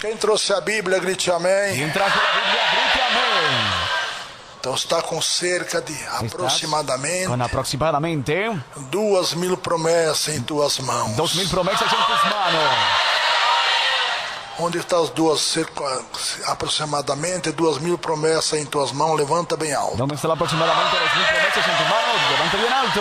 Quem trouxe a Bíblia, grite amém. Quem trajo a Bíblia, grite amém. Então está com cerca de aproximadamente 2.000 promessas em tuas mãos. 2.000 promessas em tuas mãos. Onde estão as aproximadamente 2.000 promessas em tuas mãos? Levanta bem alto. Onde estão aproximadamente 2.000 promessas em tuas mãos? Levanta bem alto.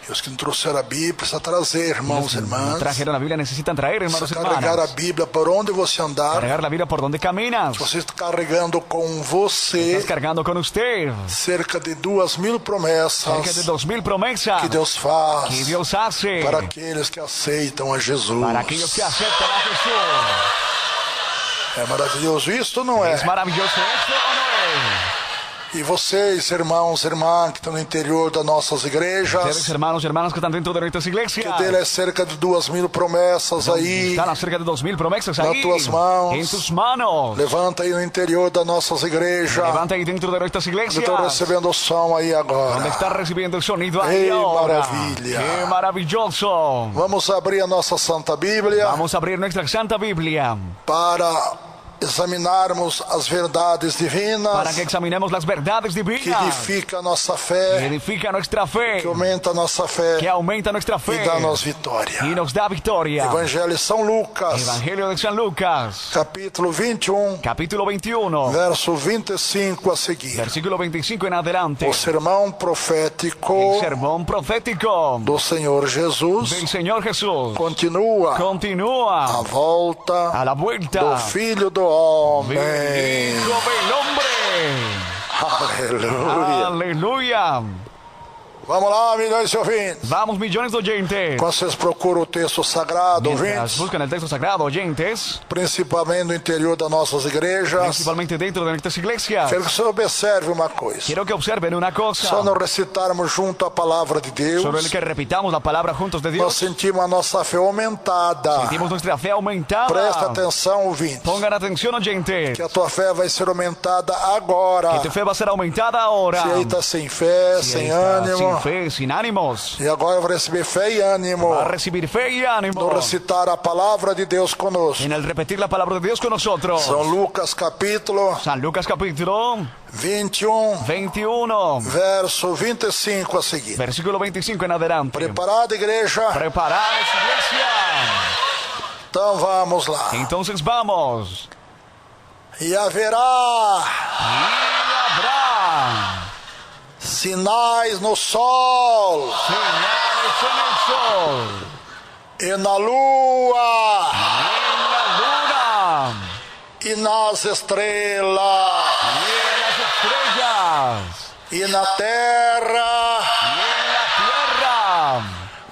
E os que não trouxeram a Bíblia precisam trazer, irmãos e irmãs. Trajeron a Bíblia, necessitam trazer, irmãos e irmãs. Carregar a Bíblia por onde você andar. Carregar a Bíblia por onde caminas. Se você está carregando com você. Estás carregando com você. Cerca de 2.000 promessas. Cerca de 2.000 promessas. Que Deus faz. Que Deus hace. Para aqueles que aceitam a Jesus. Para aqueles que aceitam a Jesus. É maravilhoso isso, não é? É maravilhoso isso ou não é? E vocês, irmãos e irmãs, que estão no interior das nossas igrejas. Vocês, irmãos e irmãs, que estão dentro de nossas igrejas. Que dele é cerca de 2.000 promessas aí. Estão cerca de 2.000 promessas aí. Nas tuas mãos. Em tuas mãos. Levanta aí no interior das nossas igrejas. Levanta aí dentro de nossas igrejas. Estou recebendo o som aí agora. Onde está recebendo o sonido aí Ei, agora. maravilha. Que maravilhoso. Vamos abrir a nossa Santa Bíblia. Vamos abrir nossa Santa Bíblia. Para examinarmos as verdades divinas. Para que examinemos as verdades divinas. Que edifica a nossa fé. Que edifica nossa fé. Que aumenta a nossa fé. Que aumenta nossa fé. E dá-nos vitória. E nos dá vitória. Evangelho de São Lucas. Evangelho de São Lucas. Capítulo 21. Capítulo 21. Verso 25 a seguir. Versículo 25 em adelante. O sermão profético. O sermão profético. Do Senhor Jesus. Del Senhor Jesus. Continua. Continua. A volta. A la vuelta. Do Filho do Homem. Hijo del hombre. Aleluia. Aleluia. Vamos lá, milhões de ouvintes. Vamos, milhões de ouvintes. Quando vocês procuram o texto sagrado, ouvintes. Buscam o texto sagrado, ouvintes. Principalmente no interior das nossas igrejas. Principalmente dentro de nossas igrejas. Quero que você observe uma coisa. Quero que observen uma coisa. Só não recitarmos junto a palavra de Deus. Só que repitamos a palavra juntos de Deus. Nós sentimos a nossa fé aumentada. Sentimos nossa fé aumentada. Presta atenção, ouvintes. Pongan atenção, ouvintes. Que a tua fé vai ser aumentada agora. Que tua fé vai ser aumentada agora. Se aí está sem fé, sem ânimo. Sem fé, sem ânimos. E agora vai receber fé e ânimo. Vai receber fé e ânimo. No recitar a palavra de Deus conosco. En el repetir la palabra de Dios con nosotros. São Lucas capítulo 21. Verso 25 a seguir. Versículo 25 en adelante. Preparada, igreja? Preparados, iglesia. Então vamos lá. Entonces vamos. E haverá sinais no sol. Sinais en el sol. E na lua. En la luna. E nas estrelas. Y en las estrellas. E na terra. Y en la tierra.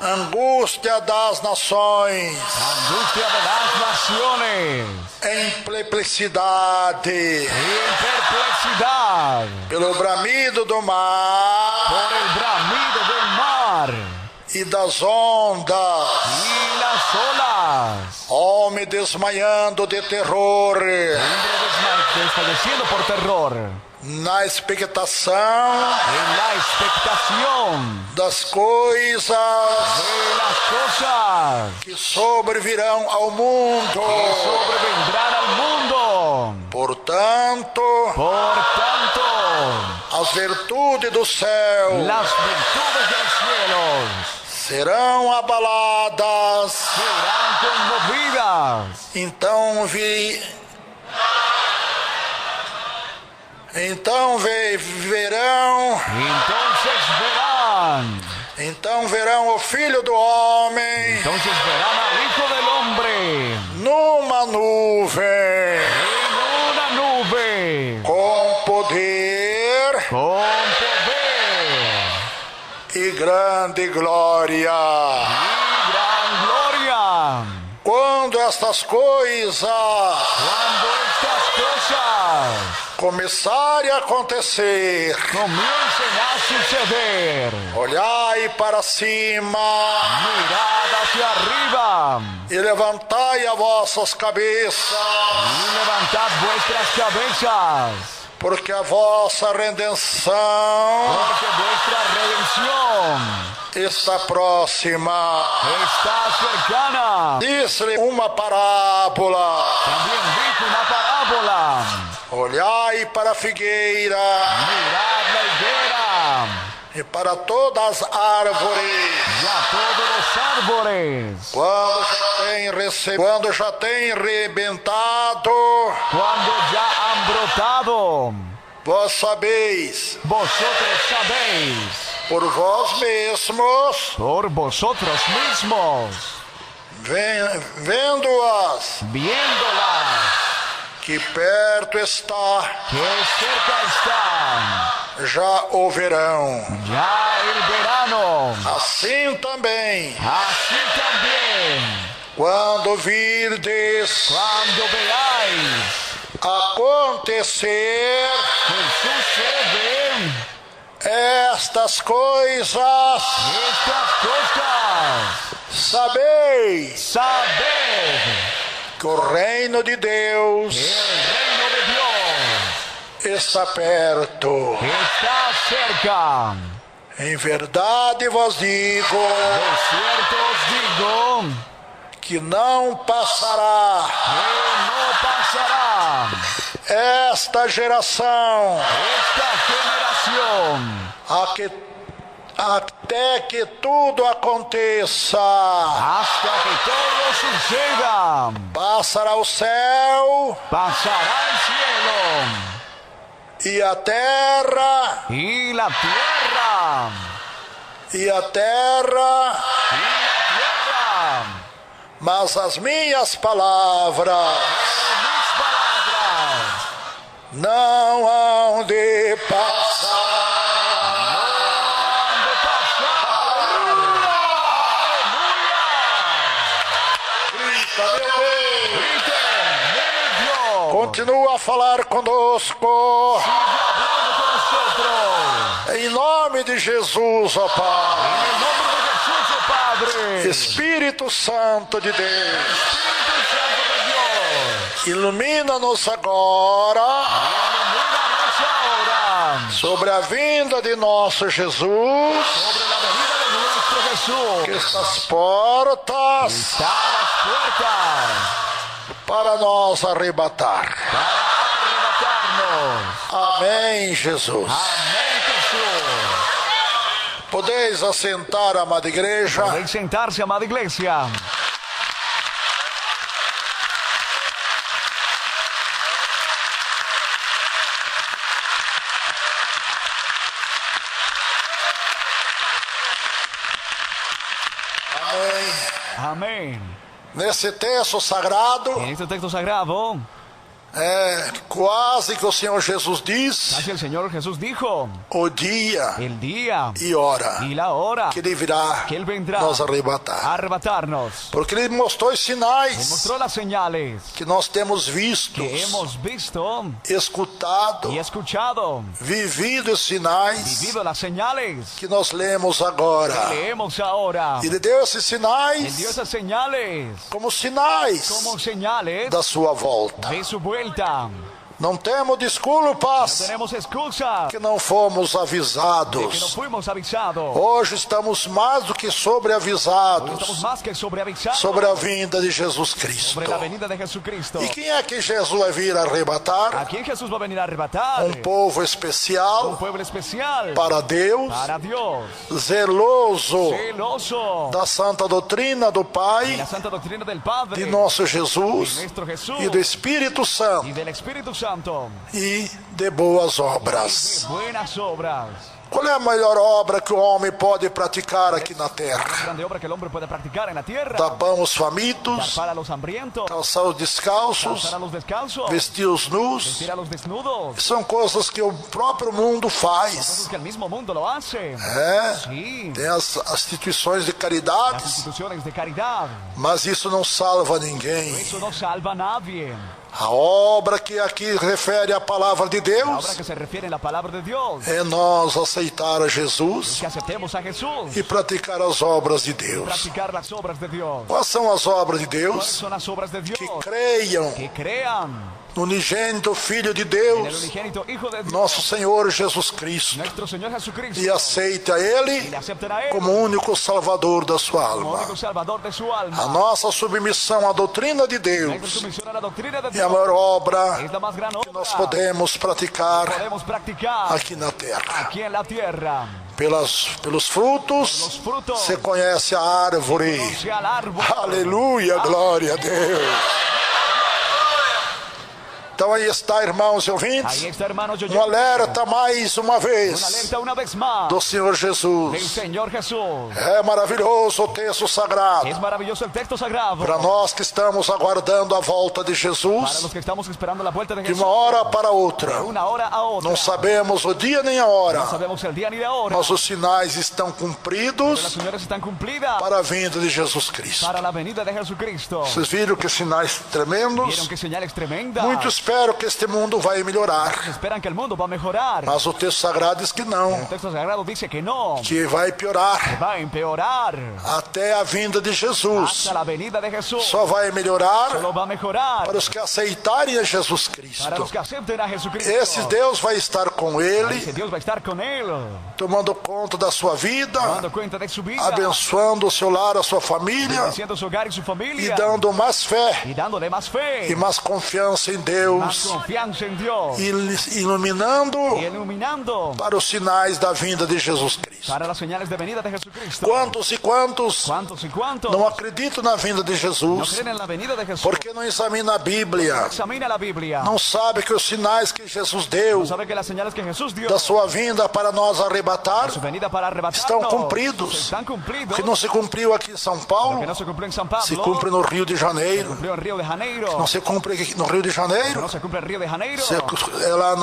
Angústia das nações. Angustia de las naciones. Em perplexidade. En perplexidad. Pelo bramido do mar. Por el bramido del mar. E das ondas. Y las olas. Homem desmaiando de terror. Desfalleciendo por terror. Na expectação. En la expectación. Das coisas. De las cosas. Que sobrevirão ao mundo. Que sobrevendrán al mundo. Portanto. As virtudes do céu. Las virtudes de los cielos. Serão abaladas. Serán conmovidas. Então verão. Então verão o Filho do Homem. Entonces verán al Hijo del Hombre. Numa nuvem. En una nube. Com poder. E grande glória. Quando estas coisas começarem a acontecer, comiencen a suceder, olhai para cima, mirad hacia arriba, e levantai as vossas cabeças, y levantad vuestras cabezas, porque a vossa redenção porque vuestra redención está próxima. está cercana. Disse-lhe uma parábola: También dijo una parábola. olhai para a figueira Mirad la higuera e para todas as árvores, y a todos los árboles. quando já tem rebentado, Cuando ya han brotado, vós sabeis vosotros sabéis, por vós mesmos, por vosotros mismos, vendo-as, viéndolas, que perto está que cerca está já o verão. ya el verano. Assim também, Así también, quando virdes cuando veáis acontecer que suceden estas coisas, estas cosas, sabeis sabed que o reino de Deus que el reino de Dios está perto. está cerca. Em verdade vos digo De cierto os digo que não passará que no pasará esta geração esta generación até que tudo aconteça. hasta que todo suceda. Passará o céu Pasará el cielo e a terra, y la tierra. e a terra, Y la tierra. mas as minhas palavras Mis palabras não hão de passar. han de pasar. Grita, meu Deus. Griten, mi Dios. Continua a falar conosco. Hablando con nosotros. Em nome de Jesus, ó Pai. En el nombre de Jesús, oh Padre. Espírito Santo de Deus, Espíritu Santo de Dios. ilumina-nos agora Ilumínanos ahora sobre a vinda de nosso Jesus, sobre la venida de nuestro Jesús. que estas portas Está a las puertas para nos arrebatar. para arrebatarnos. Amém, Jesus. Amén, Jesús. Podeis assentar, amada igreja. Podéis sentarse, amada iglesia. Amém. Amén. Nesse texto sagrado, En este texto sagrado, quase que o Senhor Jesus diz casi el Señor Jesús dijo, o dia el día e hora y la hora que Ele virá que Él vendrá nos arrebatar. a arrebatarnos. Porque Ele mostrou os Él sinais mostró las señales que nós temos visto, que hemos visto escutado, y escuchado, vivido os sinais vivido las señales que nós lemos agora. que leemos ahora. Ele deu esses Él sinais dio esas señales como sinais como señales da sua volta. de su vuelta. Não temos No desculpas tenemos excusa que não fomos de que no avisados. fuimos avisados. Hoje estamos mais do que Hoy estamos sobreavisados más que sobreavisados sobre a vinda de Jesus Cristo. sobre la venida de Jesucristo. E quem é que Jesus vai vir arrebatar? ¿A quién Jesús va a venir a arrebatar? Povo Un especial pueblo especial para Deus, para Dios, zeloso celoso da santa doutrina do de Pai, la santa doctrina del Padre, de nosso de Jesus nuestro Jesús e do Espírito Santo y del Espíritu Santo, e de boas de obras. buenas obras. Qual é a melhor obra que o homem pode praticar aqui na terra? Grande obra que el hombre puede practicar en la tierra. Dar pão aos Dar famintos, para los hambrientos, calçar os descalços, calzar a los descalzos, vestir os nus. vestir a los desnudos. São coisas que o próprio mundo Cosas faz. que el mismo mundo lo hace. Sí, Tem as instituições de las caridades, instituciones de caridad. mas isso não salva ninguém. Eso no salva a nadie. A obra que aqui refere à palavra de La obra Deus que se refiere en la palabra de Dios é nós aceitar a es Jesus que aceptemos a Jesús e praticar as obras de y Deus. practicar las obras de Dios. Quais são as obras de ¿Cuáles Deus? son las obras de Dios? Que creiam Que crean no unigênito Filho de en el Deus, unigénito Hijo de Dios, nosso Senhor Jesus Cristo, nuestro Señor Jesucristo, e aceite a y Ele le acepten a Él como único Salvador da sua como alma. único Salvador de su A alma. nossa submissão à doutrina de Nuestra Deus sumisión a la doctrina de é a Dios maior obra es la más gran que nós obra podemos praticar que podemos practicar aqui na terra. aquí en la tierra. Pelos frutos Los frutos você conhece a árvore. sea el árbol. Aleluia, glória a Deus. Então aí está, irmãos e Ahí ouvintes, está, hermanos, yo um alerta mais uma una vez alerta una vez más do Senhor del Jesus. Señor Jesús. É maravilhoso o texto sagrado. Es maravilloso el texto sagrado Para nós que estamos aguardando a volta de para Jesus, los que estamos esperando la vuelta de de Jesús. uma hora para De outra. una hora a otra. Não sabemos o dia nem a No hora, sabemos el día ni la hora. mas os sinais estão Las cumpridos señales están cumplidas para a vinda de Jesus Cristo. para la venida de Jesucristo. Vocês viram que sinais tremendos? Vieron que señales tremendas. Muito espero que este mundo vai melhorar, Esperan que el mundo va a mejorar. mas o texto sagrado diz que não, El texto sagrado dice que no, que vai piorar va a empeorar até a vinda de Jesus. hasta la venida de Jesús. Só vai melhorar Solo va a mejorar para os que aceitarem a Jesus para Cristo. los que acepten a Jesucristo. Esse Deus vai estar com Dice, ele, Dios va a estar con él, tomando conta da sua vida, dando cuenta de su vida, abençoando o seu lar, a sua família bendiciendo su hogar y su e familia, dando mais fé y dándole más fe, e mais confiança em más Deus, confianza en Dios, e iluminando y iluminando para os sinais da vinda de Jesus Cristo. para las señales de venida de Jesucristo. Quantos e quantos ¿Cuántos y cuántos não acreditam na vinda de no Jesus creen en la venida de Jesús? porque não examina a Bíblia, Examina la Biblia. não sabe que os sinais que Jesus deu No sabe que las señales que Jesús dio da sua vinda para nós arrebatar su venida para arrebatarnos estão cumpridos. están cumplidos. que não se cumpriu aqui em São Paulo, Que no se cumplió en San Pablo, se cumpre no Rio de Janeiro, cumplió en Río de Janeiro, não se cumpre aqui no Rio de Janeiro, no se cumple en Río de Janeiro, é lá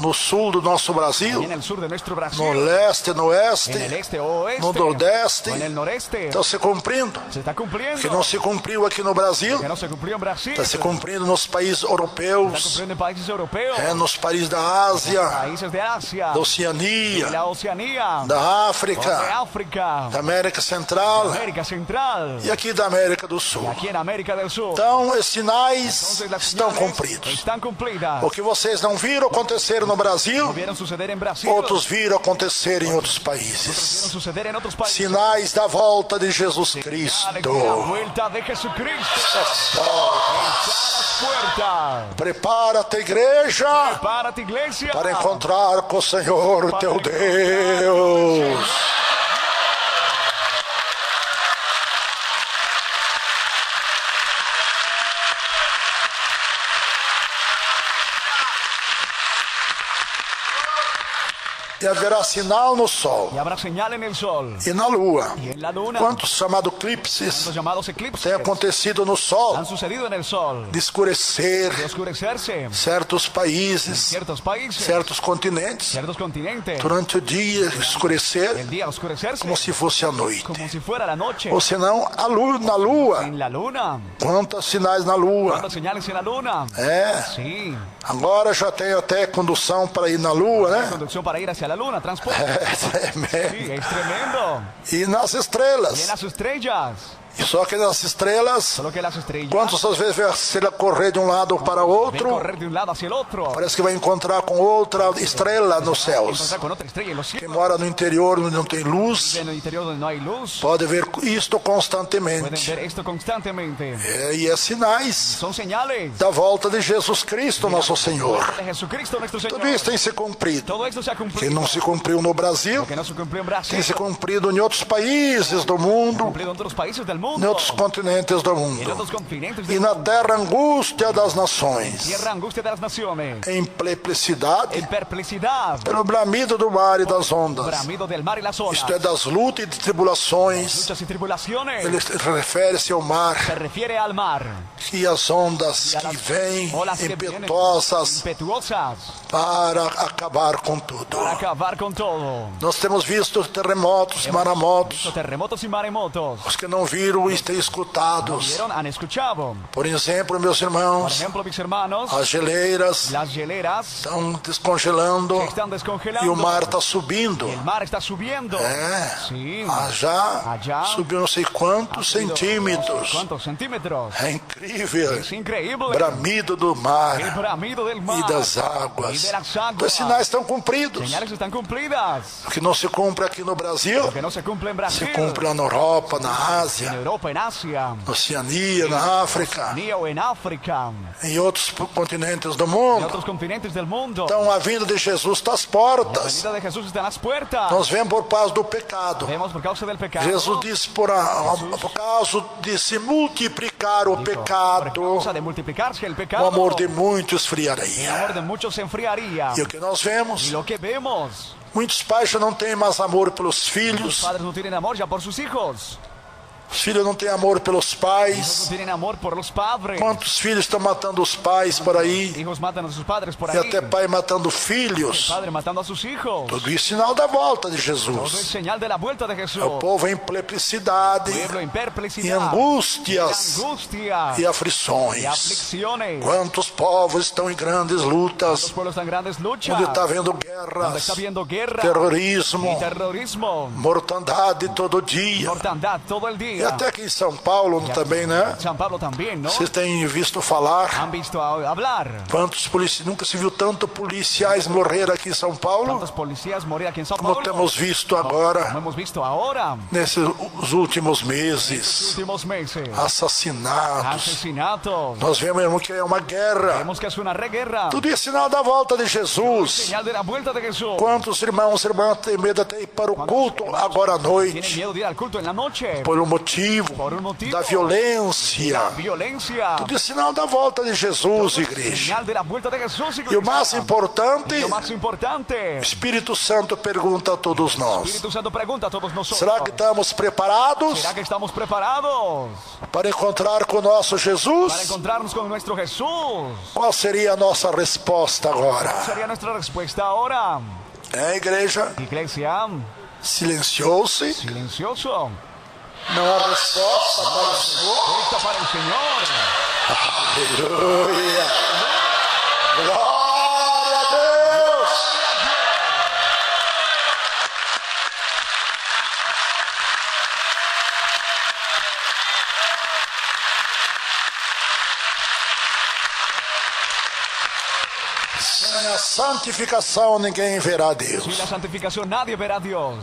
no sul do nosso y Brasil, en el sur de nuestro no Brasil, leste, no en el oeste, este o oeste, no nordeste. o en el noreste. Está se cumprindo. Se está cumpliendo. Que não se cumpriu aqui no Brasil, Que no se cumplió en Brasil. está se cumprindo nos países Está europeus, cumpliendo en países europeos, nos países da Ásia, países de Asia, da de Oceania, la Oceanía, da de África, África, da América Central América Central, e aqui da América do Sul. aquí en América del Sur. Então, os sinais Entonces las estão señales cumpridos. están cumplidas. O que vocês não viram acontecer no Brasil, Vieron suceder en Brasil, outros viram acontecer em outros vieron países. suceder en otros países. Sinais da volta de Jesus De Cristo. que la vuelta de Jesucristo está a las puertas. Prepara-te, igreja, Prepárate, iglesia, para encontrar com o Senhor teu Deus. E haverá sinal no sol y habrá señal en el sol e na lua. y en la luna. Quantos chamados eclipses Los llamados eclipses têm acontecido no sol? han sucedido en el sol, De escurecer de oscurecerse certos países, ciertos países, certos continentes. ciertos continentes, Durante o dia escurecer el día oscurecerse como se fosse a noite. como si fuera la noche. Ou senão a lua, na lua. En la luna, Quantos sinais na lua? ¿cuántas señales en la luna? É, Sí, agora já tem até condução para ir na lua, né? conducción para ir hacia la luna, transporte. É Sí, tremendo. es tremendo. E nas Y en estrelas. las estrellas, E só que nas estrelas, solo que las estrellas quantas às vezes vê a estrela correr de um lado para o ven outro, correr de un lado hacia el otro, parece que vai encontrar com outra estrela nos céus. encontrar con otra estrella en los Quem cielos. mora no interior onde não tem luz, En el interior donde no hay luz, pode ver isto pueden constantemente. ver esto constantemente. E é sinais Son señales da volta de Jesus Cristo, nosso Senhor. de Jesucristo nuestro Señor. Tudo isso tem se cumprido. Todo esto se ha Que cumplido. não se cumpriu no Brasil, Que no se cumplió en Brasil, tem se cumprido em outros países do mundo, cumplido en otros países del em mundo, outros continentes do en mundo. otros continentes E del na mundo. terra angústia das nações, Tierra angustia de las naciones, em perplexidade, en perplexidad, pelo bramido do mar e das ondas. bramido del mar y las olas, Isto é das lutas e tribulações. luchas y tribulaciones. Ele refere-se ao mar Se refiere al mar e às ondas y a que las vêm olas que vienen impetuosas impetuosas para acabar com tudo. para acabar con todo. Nós temos visto terremotos, maremotos. Los terremotos y maremotos. Os que não viram ouviram e têm escutado. ¿Vieron? Han escuchado. Por exemplo, meus Por irmãos, ejemplo, mis hermanos, as geleiras las hieleras estão descongelando se están descongelando. e o mar está subindo. El mar está subiendo. Sí. Já subiu não sei quantos centímetros. ¿Cuántos centímetros? É incrível. Es increíble. Bramido do mar El bramido del mar e das águas. y de las aguas. Os sinais estão cumpridos. Señales están cumplidas. O que não se cumpre aqui no Brasil, Lo que no se cumple en Brasil, se cumpre lá na Europa, na en Ásia, Europa, en Asia, na Oceania, na África, ni o en África, em outros continentes do en mundo. otros continentes del mundo. Então a vinda de Jesus está às La portas. venida de Jesús está en las puertas. Nós vemos por causa do pecado. Vemos por causa del pecado. Jesus disse por causa de se multiplicar o Por pecado, causa de multiplicarse el pecado, o amor de muitos el esfriaria. amor de muchos se enfriaría. E o que nós Y vemos? lo que vemos, Muitos pais já não têm mais amor pelos los filhos. padres no tienen amor ya por sus hijos. Os filhos não têm amor pelos Hijos no pais. tienen amor por los padres. Quantos filhos estão matando os pais por aí? Hijos matan a sus padres por E ahí. até pai matando El filhos. padre matando a sus hijos. Tudo isso é sinal da volta de Todo es Jesus. señal de la vuelta de Jesús. O povo em perplexidade, Pueblo en em perplexidad, angústias angustia e y aflições. aflicciones. Quantos povos estão em grandes Los lutas, pueblos tan grandes luchas. onde está havendo Donde guerras, está habiendo guerra terrorismo, y terrorismo. mortandade todo dia. Mortandad todo el E día. até aqui em São Paulo também, né? San Pablo también, ¿no? Vocês têm visto falar Han visto hablar. quantos policiais, nunca se viu tanto policiais morrer aqui em São Paulo, ¿Cuántos policías morir aquí en Sao como Paulo? temos visto Como agora, hemos visto ahora, nesses últimos los meses. últimos meses. Assassinatos. Asesinatos. Nós vemos, irmão, que é uma guerra. Vemos que es una reguerra. Tudo é sinal da volta de Jesus. Señal de la vuelta de Jesús. Quantos irmãos e irmãs têm medo até ir para o culto agora à Tienen noite, miedo de ir al culto en la noche. por um motivo da violência. Violencia. Tudo é sinal da volta de Jesus, igreja. Señal de la vuelta de Jesús. E o mais importante, Y lo más o importante, Espírito Santo pergunta a todos nós: Espíritu Santo pregunta a todos nosotros. será que estamos preparados ¿Será que estamos preparados para encontrar com o nosso para Jesus? encontrarnos con nuestro Jesús? Qual seria a nossa resposta agora? Sería nuestra respuesta ahora. É, igreja? Iglesia, Silenciou-se. silencioso. Não há resposta para o Senhor. Respuesta para el Señor. Aleluia! Glória a Deus! Sem a santificação ninguém verá Deus. Sin la santificación nadie verá a Dios.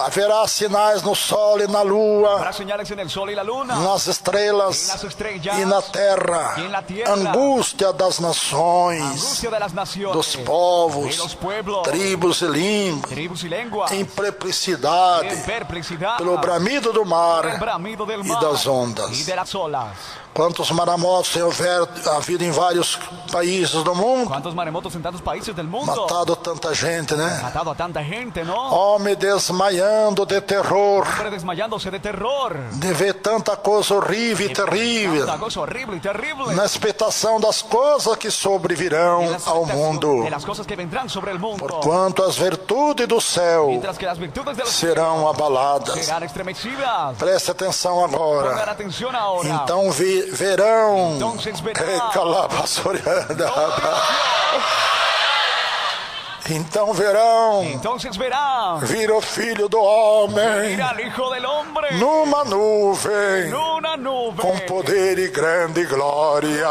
Haverá sinais no sol e na lua, Habrá señales en el sol y la luna, nas estrelas en las estrellas, e na terra. y en la tierra. Angústia das nações, Angustia de las naciones, dos povos, de los pueblos, tribos e línguas, tribus y lenguas, em perplexidade, en perplexidad, pelo bramido do por el mar bramido del e mar das ondas. y de las olas. Quantos maremotos têm havido em vários países do mundo? ¿Cuántos maremotos en tantos países del mundo? Matado tanta gente, né? Matado a tanta gente, ¿no? Homem desmaiando de terror, Hombre desmayándose de terror. de ver tanta coisa horrível e terrível, Tanta cosa horrible y terrible. na expectação das coisas que sobrevirão En la ao expectación mundo. de las cosas que vendrán sobre el mundo. Porquanto as virtudes do céu Mientras que las virtudes de los serão abaladas. serán estremecidas. Preste atenção Pongan agora. atención ahora. Então verão. Entonces verán. Calabasorianda. Então verão. Entonces verán. Vira o Filho do Homem Mira al Hijo del Hombre numa nuvem en una nube. com poder e grande glória.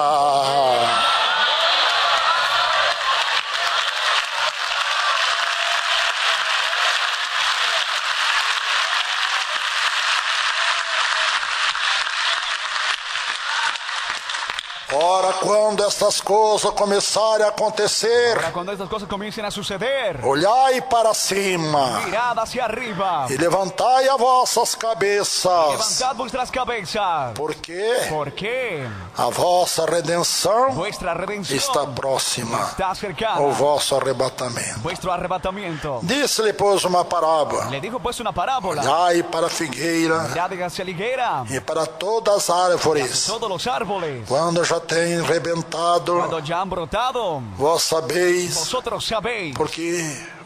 Ora, quando estas coisas começarem a acontecer, Ahora, cuando estas cosas comiencen a suceder, olhai para cima mirad hacia arriba. e levantai as vossas cabeças, Levantad vuestras cabezas. porque Porque a vossa redenção vuestra redención está próxima, está cercana. o vosso arrebatamento. Vuestro arrebatamiento. Disse-lhe, pois, uma parábola: Le dijo pues una parábola. olhai para a figueira Mirad hacia la higuera. e para todas as árvores, Todos los árboles. quando já têm rebentado, Cuando ya han brotado, vós sabeis, vosotros sabéis, porque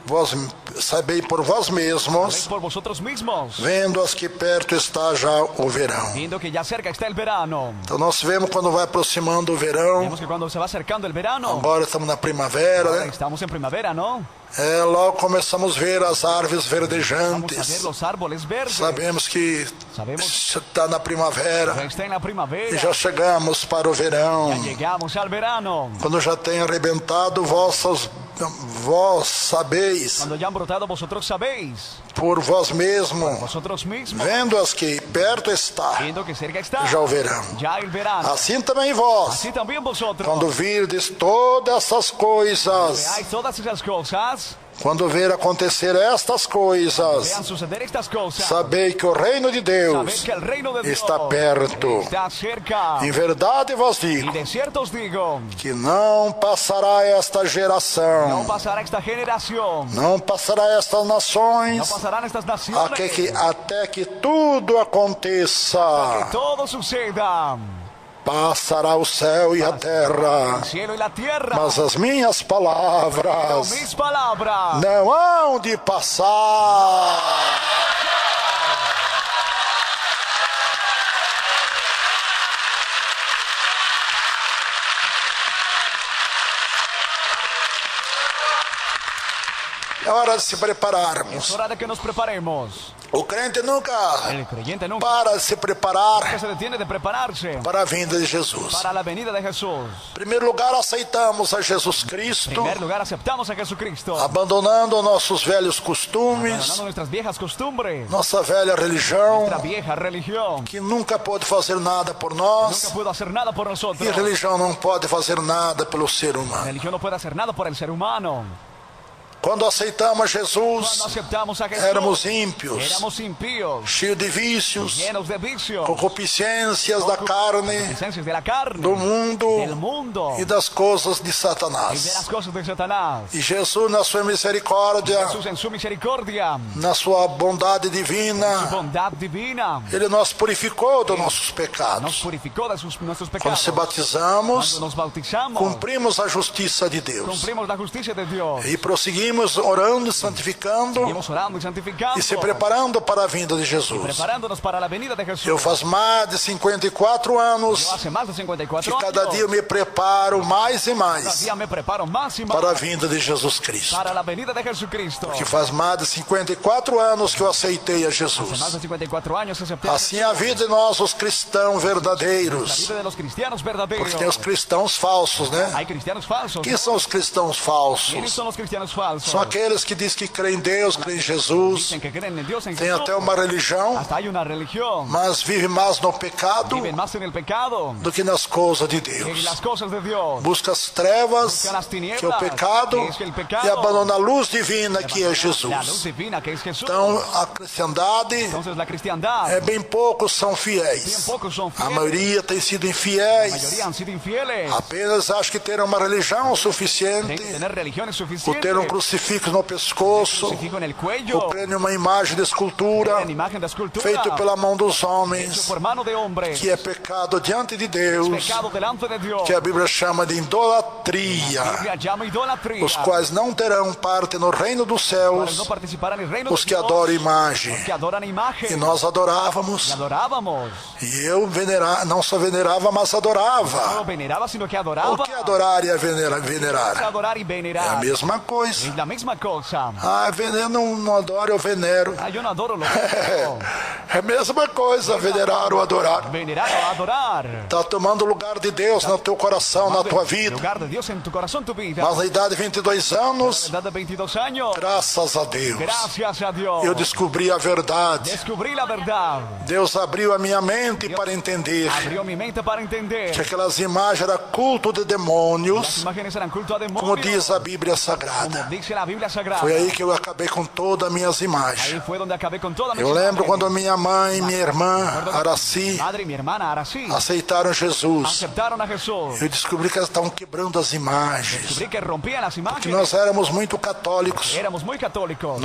Vós sabei por vós Sabéis mesmos, por vosotros mismos, vendo-as que perto está já o verão. viendo que ya cerca está el verano. Então nós vemos quando vai aproximando o verão, Vemos que cuando se va acercando el verano, agora estamos na primavera, ahora né? estamos en primavera, ¿no? Logo começamos a ver as árvores Vamos a ver verdejantes. los árboles verdes. Sabemos que Sabemos está na primavera que está en la primavera. e já chegamos para o verão. Ya llegamos al verano. Quando já tem arrebentado vós sabeis Cuando ya han brotado, vosotros sabéis. por vós mesmos, Vosotros mismos, vendo-as que perto está viendo que cerca está já o verão. ya el verano. Assim também vós, Así también vosotros, quando virdes todas essas coisas, veáis todas esas cosas, quando ver acontecer estas coisas, vean suceder estas cosas, sabei que o reino de sabed Deus que el reino de Dios está perto. está cerca. Em verdade vos Y digo de cierto os digo, que não passará esta no geração, pasará esta generación, não passará estas no nações, pasarán estas naciones, até que tudo que aconteça. todo suceda, Passará o céu e a terra, el cielo y la tierra, mas as minhas pero palavras mis palabras não hão de passar. É hora de se es prepararmos. hora de que nos preparemos. O crente nunca El creyente nunca para de se preparar se detiene de prepararse para a vinda de Jesus. para la venida de Jesús. Em primeiro lugar, aceitamos a Jesus En Cristo, primer lugar, aceptamos a Jesucristo, abandonando nossos velhos costumes, abandonando nuestras viejas costumbres, nossa velha religião, nuestra vieja religión, que nunca pôde fazer nada por nunca nós, pudo hacer nada por nosotros. e religião não pode fazer nada pelo ser La humano. religión no puede hacer nada por el ser humano. Quando aceitamos a Cuando Jesus, aceptamos a Jesús, éramos ímpios, éramos impíos, cheios de vícios, llenos de vicios, concupiscências da carne, esencias de la carne, do mundo del mundo e das coisas de y de las Satanás. cosas de Satanás. E Jesus, na sua misericórdia, Jesús en su misericordia, na sua bondade su divina, bondad divina, Ele nos purificou dos nossos nos pecados. purificó de nuestros Quando pecados. se batizamos, Cuando nos bautizamos, cumprimos a justiça de Deus. cumplimos la justicia de Dios. E prosseguimos orando, santificando Seguimos orando y santificando, e se preparando para a vinda de Jesus. preparándonos para la venida de Jesús. Eu faz mais de 54 anos Yo hace más de 54 que cada años, dia eu me preparo mais e cada mais día me preparo más y más para a vinda de Jesus Cristo. para la venida de Jesucristo. Que faz mais de 54 anos que eu aceitei a Hace más Jesus. de 54 años acepté Assim é a vida de nós, os cristãos la verdadeiros. vida de los cristianos verdaderos. Porque tem os cristãos falsos, né? Hay cristianos falsos. Quem são os cristãos ¿Quiénes falsos? son los cristianos falsos? São aqueles que dizem que creem em Deus, creem em Jesus, Dicen que creen en Dios, en tem Jesús. até uma religião, Hasta hay una religión. mas vivem mais no pecado Viven más en el pecado do que nas coisas de que en Deus. las cosas de Dios. Busca as trevas, Busca las tinieblas, que é o pecado, que es el pecado, e abandona a luz divina, que é La luz Jesus. divina que es Jesús. Então, a cristandade Entonces la cristiandad, é bem poucos são bien fiéis. pocos son A fieles. maioria tem sido La infiéis. mayoría han sido infieles. Apenas acho que ter uma religião Tienen suficiente, que tener religiones por suficientes. ter um crucifixo no pescoço, Crucifijo en el cuello. por ter uma imagem de escultura En imagen de escultura. feito pela mão dos Hecho homens, por mano de hombres. que é pecado diante de Deus, Pecado delante de Dios. que a Bíblia chama de idolatria, Biblia llama idolatría. os quais não terão parte no reino dos Cuales no céus, participarán en el reino os de que Dios. adoram imagem. Que adoran imagen. E nós Y adorávamos, adorábamos. e eu não só venerava, mas No adorava. veneraba, sino que O adoraba. que adorar e Es venerar? adorar y É a venerar. mesma coisa. Es la misma cosa. Ah, eu não adoro, eu venero. Ah, yo no adoro lo que adoro. É a mesma coisa, venerar ou adorar. Venerar o adorar. Está tomando o lugar de Deus no teu coração, na tua vida. Lugar de Dios en tu corazón, tu vida. Mas na idade de 22 anos, Edad de 22 años. graças a Deus, Gracias a Dios. eu descobri a verdade. Descubrí la verdad. Deus abriu a minha mente para entender Abrió mi mente para entender. que aquelas imagens eram culto de Las demônios, imágenes eran culto a como demonios. diz a Bíblia Como Sagrada. dice la Biblia Sagrada. Foi aí que eu acabei com todas as minhas Ahí imagens. fue donde acabé con toda mi Eu lembro quando minha mãe e minha irmã, Araci, madre y mi hermana Arací aceitaram Jesus. aceptaron a Jesús. Eu descobri que elas estavam quebrando as imagens. Descubrí que rompían las Que imágenes. nós éramos muito católicos. Éramos muy católicos.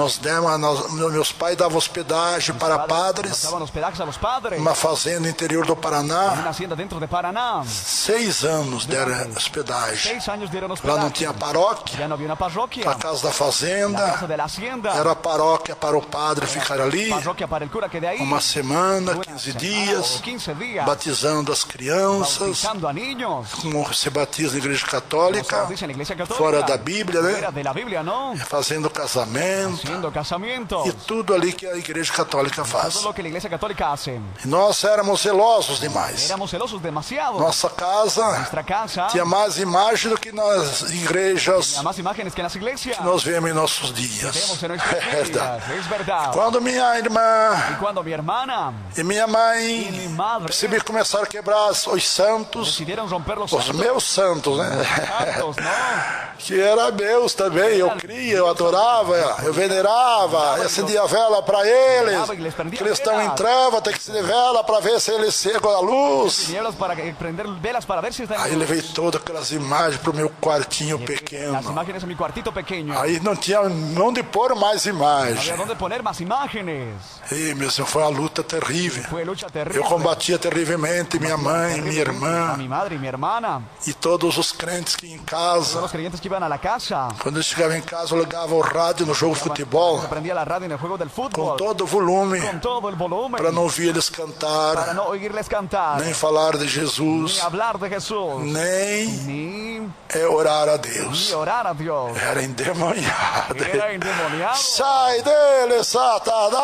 Meus pais davam hospedagem para Nos padres, daban hospedajes a los padres. numa fazenda no interior do En Paraná. una hacienda dentro de Paraná. 6 anos deram hospedagem. 6 años dieron Lá hospedaje. não tinha paróquia, Ya no había una parroquia. para casa casa da la fazenda, casa de la hacienda, era a paróquia para o padre ficar ali, parroquia para el cura que de ahí, uma semana, una 15 semana dias, o 15 días, batizando as crianças, bautizando a niños, como se batiza na igreja como se católica, bautiza en la iglesia católica, fora da Bíblia, fuera né? de la Biblia, ¿no? Fazendo casamento Haciendo casamientos, e tudo ali que a igreja católica todo faz. lo que la iglesia católica hace. E nós éramos zelosos demais. Éramos celosos demasiado. Nossa casa Nuestra casa tinha mais imagem do que nas igrejas tenía más imágenes que en las iglesias. que nós vemos em nossos dias. Vemos en nuestros É verdade. días, es verdad. Quando minha irmã Y cuando mi hermana e minha y mi mãe madre se começaram a quebrar os santos, decidieron romper los os meus santos, né? santos, ¿no? Que era meus também, eu cria, eu adorava, eu venerava, eu acendia vela para eles. Que eles estão em treva, tem que acender vela para ver se eles chegam à luz. Tinieblas para prender velas para ver si están Aí levei todas aquelas imagens para o meu quartinho las pequeno. imágenes en mi cuartito pequeño. Aí não tinha onde pôr mais No imagens. había dónde poner más imágenes. E meu Senhor, foi uma luta terrível. Fue lucha terrible. Eu combatia terrivelmente minha mãe, minha A irmã mi madre y mi hermana, e todos os crentes que iam em todos casa. los creyentes que iban a la casa. Quando eu chegava em casa, eu ligava o rádio no jogo de futebol Se prendía la radio en el juego del com fútbol todo o volume con todo el volumen para não ouvir eles para cantar, no oírles cantar nem falar de ni Jesus, hablar de Jesús nem ni orar a Deus. orar a Dios. Era endemoniado. Era endemoniado. Sai dele, Satanás!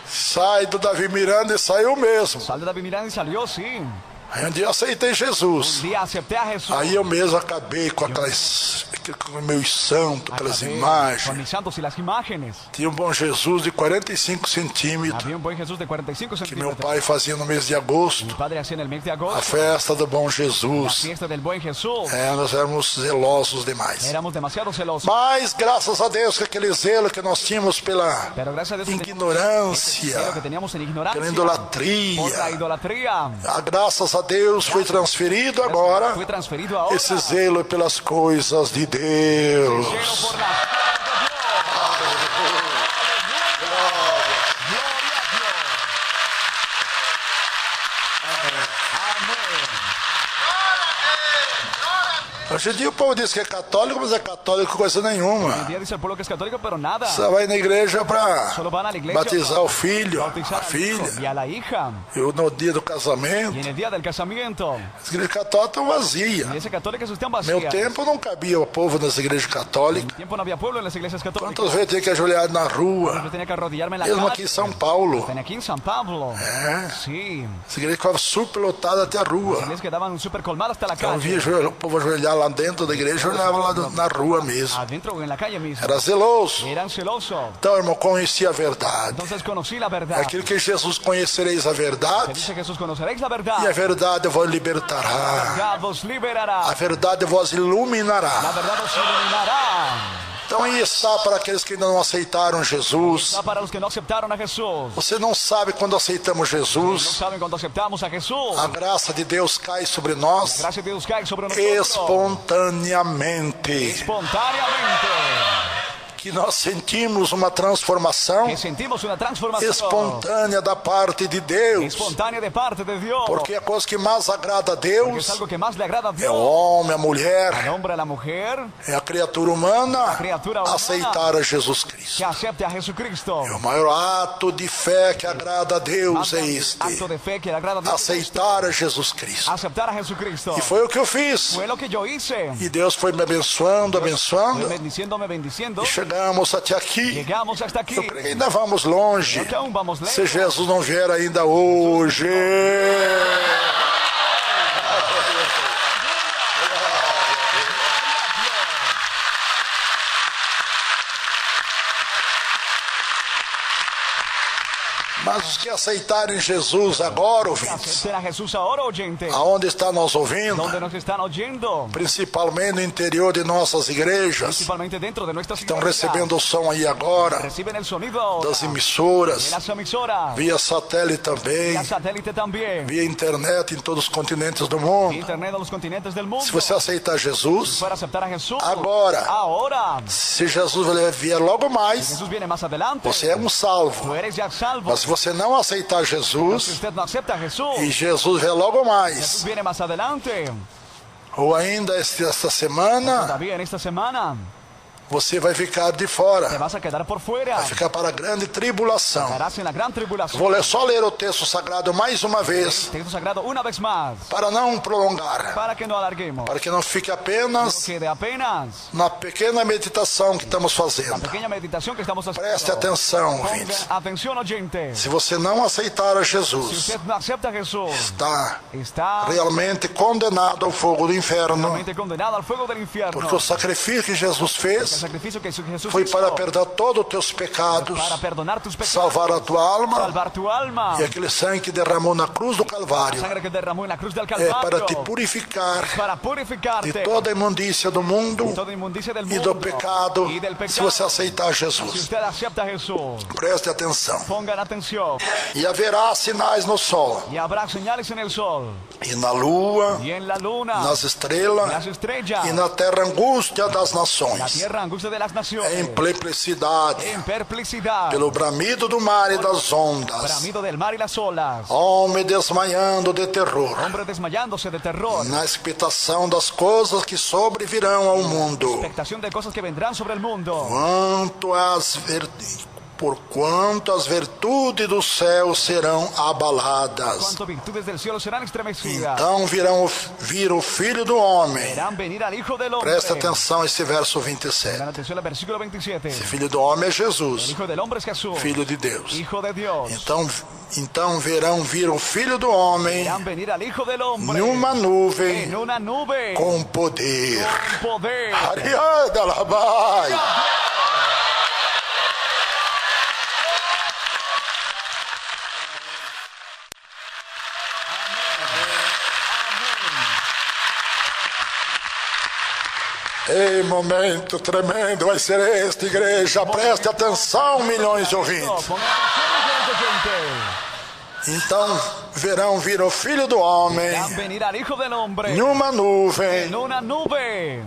Sai do Davi Miranda e saiu mesmo. Sal de David Miranda y salió, sí. Aí um dia eu aceitei Jesus. Un día acepté a Jesús. Aí eu mesmo acabei com com meus santos, aquelas Acabé imagens. con mis santos y las imágenes. Tinha um bom Jesus de 45 centímetros Había un buen Jesús de 45 que meu centímetros. pai fazia no mês de agosto. Mi padre hacía en el mes de A agosto festa do bom la Jesus. fiesta del buen Jesús. Nós éramos zelosos demais. Éramos demasiado celosos. Mas, graças a Deus, que aquele zelo que nós tínhamos pela Pero gracias a Dios teníamos ignorância, lo que teníamos en ignorancia, pela por la idolatria, idolatría, graças a Deus foi transferido agora fue transferido ahora. esse zelo pelas coisas de Deus. Lleno por la Hoje em dia o povo diz que é católico, mas é católico coisa nenhuma. Hoy día dice el pueblo que es católico, pero nada. Você vai na igreja para Solo van a la iglesia batizar o filho, bautizar a al hijo filha. y a la hija. E no dia do Y casamento, en el día del casamiento, as igrejas católicas estão vazias. la iglesia católica están Meu vacías. tempo não cabia o povo nas igrejas En católicas. mi tiempo no había pueblo en las iglesias católicas. Quantas vezes tinha que ajoelhar na rua, Yo tenía que arrodillarme en la mesmo calle. aqui em São Paulo. Tenía aquí en San Pablo. É. Sí. As igrejas ficavam super lotadas até a Las rua. iglesias quedaban súper colmadas hasta la Eu via calle. o povo ajoelhar lá dentro da igreja, eu olhava lá na rua mesmo. Adentro o en la calle mismo. Era zeloso. Eran celosos. Então, irmão, conheci a verdade. Entonces conocí la verdad. Aquilo que Jesus conhecereis a Que verdade, dice Jesús, conoceréis la e a verdad. verdade vos libertará. verdad vos liberará. A verdade vos La iluminará. verdad os iluminará. Então aí está para aqueles que ainda não aceitaram Jesus. Está para los que no aceptaron a Jesús. Você não sabe quando aceitamos No Jesus, saben cuando aceptamos a Jesús. a graça de Deus cai sobre nós Gracias de Dios cae sobre nosotros. espontaneamente. Espontáneamente. Que nós sentimos uma transformação Que sentimos una transformación espontânea da parte de Deus. espontánea de parte de Dios. Porque a coisa que mais agrada a Porque es Deus algo que más le agrada a é Dios. o homem, a Al mulher, hombre, a la mujer, é a criatura humana criatura humana aceitar a Jesus Cristo. que acepte a Jesucristo. O maior ato de fé que agrada a Deus é Acto este: de fe que le agrada a Dios. aceitar a Jesus Cristo. Aceptar a Jesucristo. E foi o que eu fiz. Fue lo que yo hice. E Deus foi me abençoando, Fue abençoando. bendiciéndome, bendiciendo. E chegamos até aqui. Llegamos hasta aquí. Eu creio que ainda vamos longe. Que aún vamos lejos. Se Jesus não vier ainda hoje. Mas os que aceitarem Jesus agora, ouvintes, Acepten a Jesús ahora, oyente. aonde está nos ouvindo, Donde nos están oyendo. principalmente no interior de nossas igrejas, Principalmente dentro de nuestras estão iglesias. recebendo o som aí agora, Reciben el sonido ahora. das De emissoras, las emisoras. via satélite também, Vía satélite también. via internet em todos os continentes do mundo. Internet a los continentes del mundo. Se você aceitar Jesus, Para aceptar a Jesús. agora, Ahora. se Jesus vier logo mais, Jesús viene más adelante. você é um salvo. Tú eres ya salvo. Mas se você não aceitar Si Jesus, usted no acepta a Jesús. e Jesus vier logo Jesús mais, viene más adelante. ou ainda esta semana, Todavía en esta semana. você vai ficar de Te fora, vas a quedar por fuera. vai ficar para a grande tribulação. Estarás en la gran tribulación. Vou só ler o texto sagrado mais uma vez, Texto sagrado una vez más. para não prolongar, Para que no alarguemos. para que não fique No apenas quede apenas na pequena meditação que estamos la fazendo. pequeña meditación que estamos haciendo. Preste atenção, Ponga ouvintes. atención, oyente. Se você não aceitar a Si Jesus, usted no acepta a Jesús, está está realmente condenado ao fogo do inferno, realmente condenado al fuego del infierno. porque o sacrifício que Jesus El fez sacrificio que Jesús foi hizo para perdoar todos os teus pecados, para perdonar tus pecados, salvar a tua alma, salvar tu alma. e aquele sangue que derramou na cruz do Calvário Sangre que derramó en la cruz del é Calvario. para te purificar Para de purificarte toda a imundícia do mundo toda inmundicia del e mundo do pecado, y del se pecado. você aceitar Si Jesus. usted acepta a Jesús, Preste atenção. pongan atención. E haverá sinais no sol, Y habrá señales en el sol e na lua, y en la luna, nas en estrelas, las estrellas, e na terra angústia das la nações, tierra angustia de las naciones, em perplexidade, en perplexidad, pelo bramido do mar e das ondas, bramido del mar y las olas, homem desmanhando de terror, hombre desmayándose de terror, na expectação das coisas que sobrevirão ao mundo, expectación de cosas que vendrán sobre el mundo. Porquanto as virtudes do céu serão abaladas. Cuanto virtudes del cielo serán estremecidas, Então vir o Filho do Homem. verán venir al Hijo del Hombre. Presta atenção a esse verso 27. Pongan atención al versículo 27. Esse Filho do Homem é El Jesus, Hijo del Hombre es Jesús, Filho de Deus. Hijo de Dios. Então verão vir o Filho do Homem Verán venir al Hijo del Hombre numa nuvem en una nube com poder. con poder. Ariada labai. Ei, momento tremendo vai ser este, igreja. Preste atenção, milhões de ouvintes. Pongan atención, gente. Então verão vir o Filho do Homem Verán venir al Hijo del Hombre numa nuvem en una nube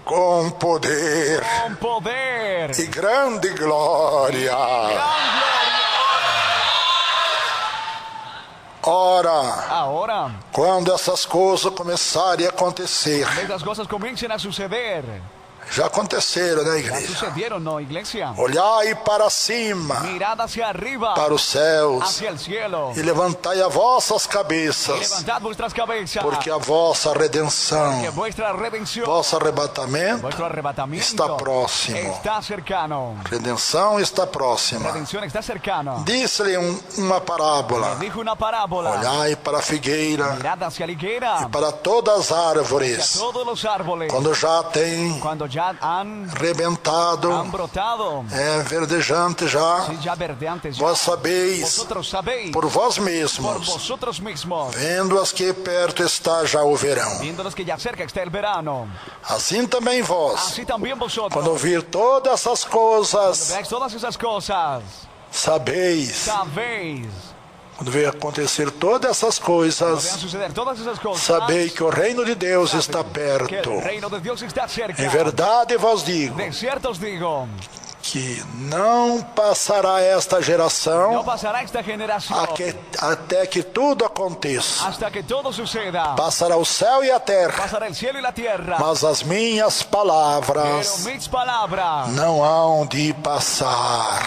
com poder con poder. e grande glória. Gran gloria. Ora, Ahora, quando essas coisas começarem a acontecer, estas cosas comiencen a suceder. já aconteceram, né, Ya igreja? sucedieron, ¿no, iglesia? Olhai para cima, Mirad hacia arriba, para os céus, hacia el cielo. e levantai as vossas Y cabeças, levantad vuestras cabezas, porque a vossa redenção, que vuestra redención, vosso arrebatamento vuestro arrebatamiento está próximo. está cercano. Redenção está próxima. Redención está cercano. Disse-lhe uma parábola: Dijo una parábola. olhai para a figueira Mirad hacia la higuera, e para todas as hacia árvores, todos los árboles. quando já tem Cuando ya han rebentado, brotado, é verdejante já, sí, ya verdeantes, ya. vós sabeis, Vosotros sabéis, por vós por mesmos, vosotros mismos, vendo as que perto está já o verão. viéndolos que ya cerca está el verano. Assim também vós, Así también vosotros, quando ouvir todas essas coisas, veáis todas esas cosas, sabeis, sabéis, quando ver acontecer todas essas vean coisas, suceder todas esas cosas, sabei que o reino de Deus está que perto. el reino de Dios está cerca. Em verdade vos digo De cierto os digo, que não passará esta no geração pasará esta generación até que tudo aconteça. hasta que todo suceda. Passará o céu e a terra, Pasará el cielo y la tierra, mas as minhas pero palavras mis palabras não hão de passar.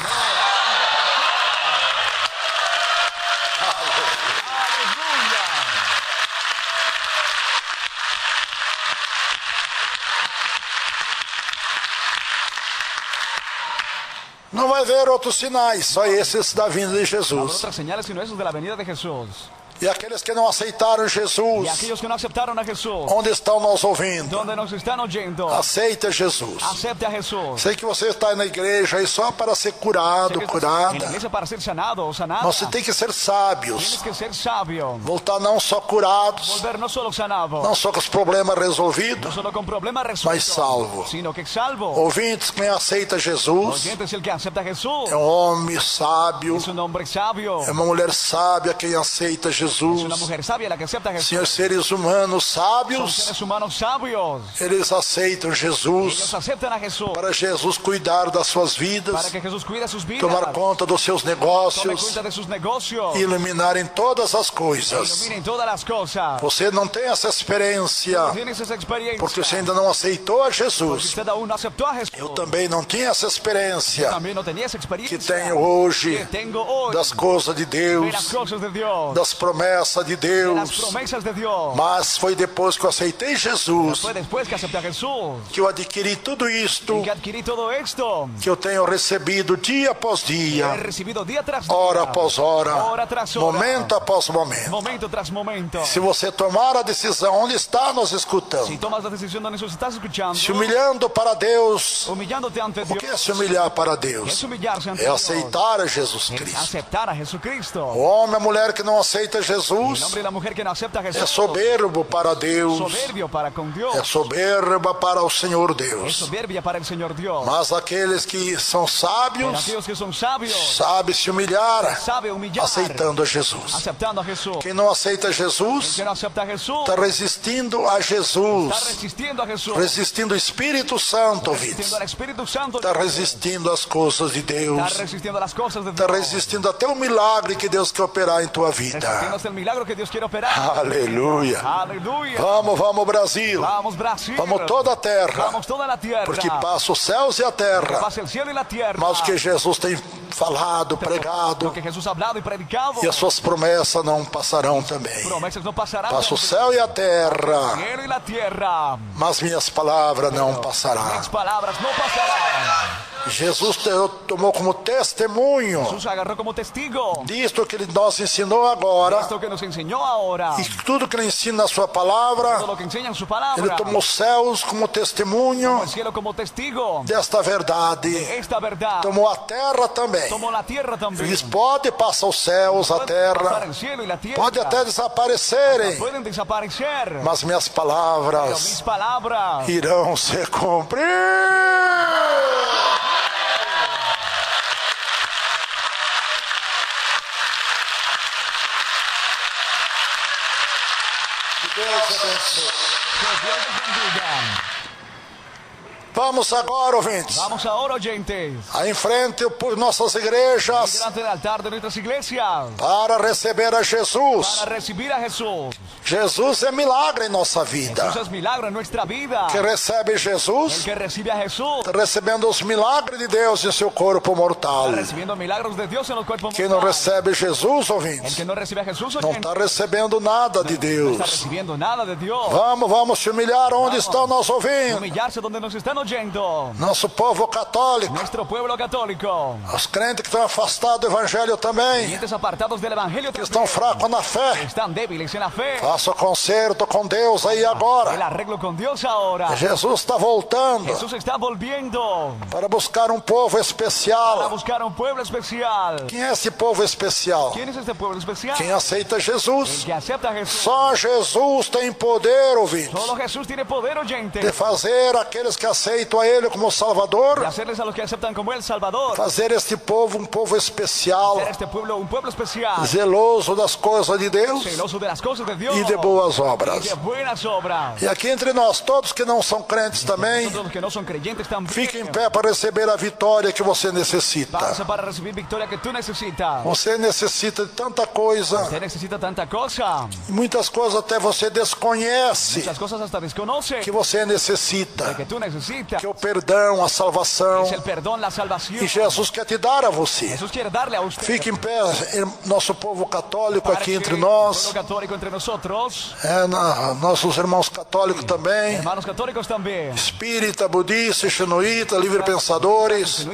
Não vai haver outros sinais, só esses da vinda de Jesus. otras señales sino esos de la venida de Jesús. E aqueles que não aceitaram Y Jesus, aquellos que no aceptaron a Jesús, onde estão nos ouvindo? donde nos están oyendo, Aceita Jesus. acepte a Jesús. Sei que você está na igreja aí só para ser curado, En la curada. iglesia para ser sanado o sanada. Nós tem que ser sábios. Tienes que ser sabio. Voltar não só curados, Volver no solo sanado, não só com os problemas no resolvidos, solo con problemas mas resueltos, salvo. sino que salvo. Ouvintes, quem aceita Jesus Oyentes, el que acepta a Jesús é um homem sábio, es un hombre sabio. é uma mulher sábia quem aceita Es Jesus. una mujer sabia la que acepta a Jesús. Senhor, seres humanos Son sábios, seres humanos sabios. eles aceitam Ellos Jesus aceptan a Jesús para Jesus cuidar das suas para vidas, que Jesús cuide sus vidas, tomar conta dos seus tome negócios cuenta de sus negocios, e iluminarem todas as coisas. iluminen todas las cosas. Você não tem essa experiência Tienes esa experiencia porque você ainda não aceitou a porque Jesus. usted aún no aceptó a Jesús. Eu também não tinha essa experiência También no tenía esa experiencia que tenho hoje que tengo hoy das coisas de de las Deus, cosas de Dios, das promessas de de las Deus. promesas de Dios. Mas foi depois que eu aceitei Jesus Fue después que acepté a Jesús que eu adquiri tudo isto y que adquirí todo esto. que eu tenho recebido dia após He dia, recibido día tras día, hora após hora, hora tras hora, momento após momento. momento tras momento. Se você tomar a decisão, onde está nos Si escutando, tomas la decisión donde nos estás escuchando, se humilhando para Deus, humillándote ante o Dios, que é se humilhar para es Deus? humillarse ante É Dios, aceitar a Jesus es Cristo. aceptar a Jesucristo. O homem, a mulher que não aceita El Jesus hombre y la mujer que no acepta a é Jesús, soberbo para Deus, soberbio para con Dios, é soberba para o Senhor es Deus. soberbia para el Señor Dios. Mas aqueles que são Pero sábios, aquellos que son sabios, sabe se humilhar, sabe humillar, aceitando a Jesus. aceptando a Jesús. Quem não aceita El Jesus que no acepta a Jesús, está resistindo a está Jesus, resistiendo a Jesús, resistindo o Espírito Santo, ouvintes. resistiendo al Espíritu Santo, Está resistindo às coisas de está Deus, resistiendo a las cosas de está Dios, resistindo até o milagre que Deus quer operar em tua vida. resistiendo hasta el milagro que Dios quiere operar. Aleluia. Aleluya. Vamos, vamos, Brasil. Vamos Brasil. Vamos toda a terra. Vamos toda la tierra. Porque passa os céus e a terra. Pasa el cielo y la tierra. Mas o que Jesus tem falado, Lo pregado, que Jesús ha hablado y predicado. e as suas promessas não passarão também. Promesas no pasarán. Passa o céu e a El terra, cielo y la tierra. mas minhas palavras não passarão. Mis palabras no pasarán. Jesus tomou como testemunho Jesús agarró como testigo disto que ele nos ensinou agora, esto que nos enseñó ahora. e tudo que ele ensina na sua Todo palavra, lo que enseña en su ele palabra. tomou os céus como testemunho El cielo como testigo. desta verdade, Esta verdad. tomou a terra também. Tomó la tierra también. Eles podem passar os céus, a Pueden pasar terra, el cielo y la tierra. pode até desaparecerem, Pueden desaparecer. mas minhas Pero palavras mis palabras irão se cumprir. Que Deus abençoe. que Dios les bendiga. Vamos agora, ouvintes, Vamos ahora, oyentes, aí em frente por nossas igrejas delante del altar de nuestras iglesias para receber a Jesus. para recibir a Jesús. Jesus é milagre em nossa vida. Jesús es milagro en nuestra vida. Que recebe El Jesus, que recibe a Jesús está recebendo os milagres de Deus em seu corpo mortal. está recibiendo milagros de Dios en el cuerpo Quem não mortal. recebe Jesus, El ouvintes, que no recibe a Jesús, não oyente, está recebendo nada de no está Deus. recibiendo nada de Dios. Vamos se humilhar onde estão nos ouvindo. Humillarse donde nos están oyendo. Nosso povo católico, Nuestro pueblo católico. os crentes que estão afastados do Evangelho também, Creyentes apartados del evangelio que estão fracos na fé. están débiles en la fe. Faça o concerto com Deus aí El agora. arreglo con Dios ahora. Jesus está voltando Jesús está volviendo para buscar um povo para especial. buscar un pueblo especial. Quem é esse povo especial? ¿Quién es este pueblo especial? Quem aceita El Jesus. que acepta a Jesús. Só Jesus tem poder, ouvintes, Solo Jesús tiene poder, oyente, de fazer aqueles que aceitam a Ele como de Salvador, hacerles a los que aceptan como el Salvador. fazer este povo um povo especial, Hacer este pueblo un pueblo especial. zeloso das coisas de Deus Celoso de las cosas de Dios. e de boas Y obras. de buenas obras. E aqui entre nós, todos que não são crentes também, Todos los que no son creyentes también. fiquem em pé para receber a vitória que você necessita. Pasa para recibir victoria que tú necesitas. Você necessita de tanta coisa, Usted necesita tanta cosa. e muitas coisas até você desconhece Muchas cosas hasta desconoce que você necessita. que tú necesitas. que é o perdão, a salvação. Es el perdón, la salvación. E Jesus quer te dar a você. Jesús quiere darle a usted. Fique em pé, nosso povo católico aqui entre Pueblo nós, católico entre nosotros. nossos irmãos católicos também, Hermanos católicos también. espírita, budista, xenoíta, livre-pensadores,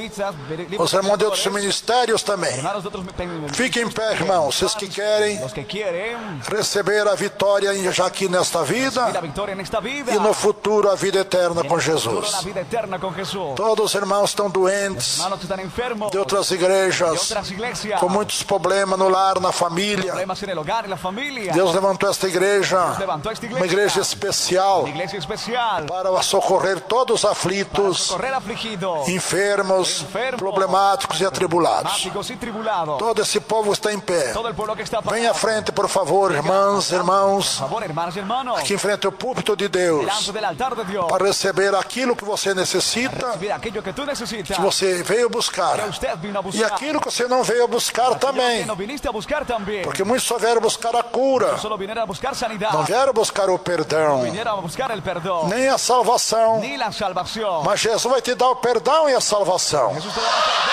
os irmãos de outros ministérios também. Hermanos de otros Fiquem em pé, irmãos, vocês que querem los que quieren receber a vitória já aqui nesta vida la victoria en esta vida. e no futuro a vida eterna com La Jesus. vida eterna con Jesús. Todos os irmãos estão doentes, Hermanos que están enfermos de outras de igrejas, otras iglesias. com muitos problemas no lar, na família. Problemas en el hogar, en la familia. Deus levantou esta igreja, Levantó esta uma igreja especial, Una iglesia especial. para socorrer todos os aflitos, Correr afligidos, enfermos, problemáticos e atribulados. mágicos y tribulados. Todo esse povo está em pé. Todo el pueblo que está Venha à frente, por favor, irmãs, irmãos, Por favor, hermanos y hermanos. aqui em frente ao púlpito de Deus, Delante del altar de Dios. para receber aquilo que você necessita, Recibir aquello que tú necesitas. que você veio buscar, Que usted vino a e buscar. aquilo que você não veio buscar Que também, no viniste a buscar también. porque muitos só vieram buscar a cura, Solo vinieron a buscar sanidad. não vieram buscar o perdão, Vinieron a buscar el perdón. nem a salvação, Ni la salvación. mas Jesus vai te dar o perdão e a salvação. Jesús te da el perdón.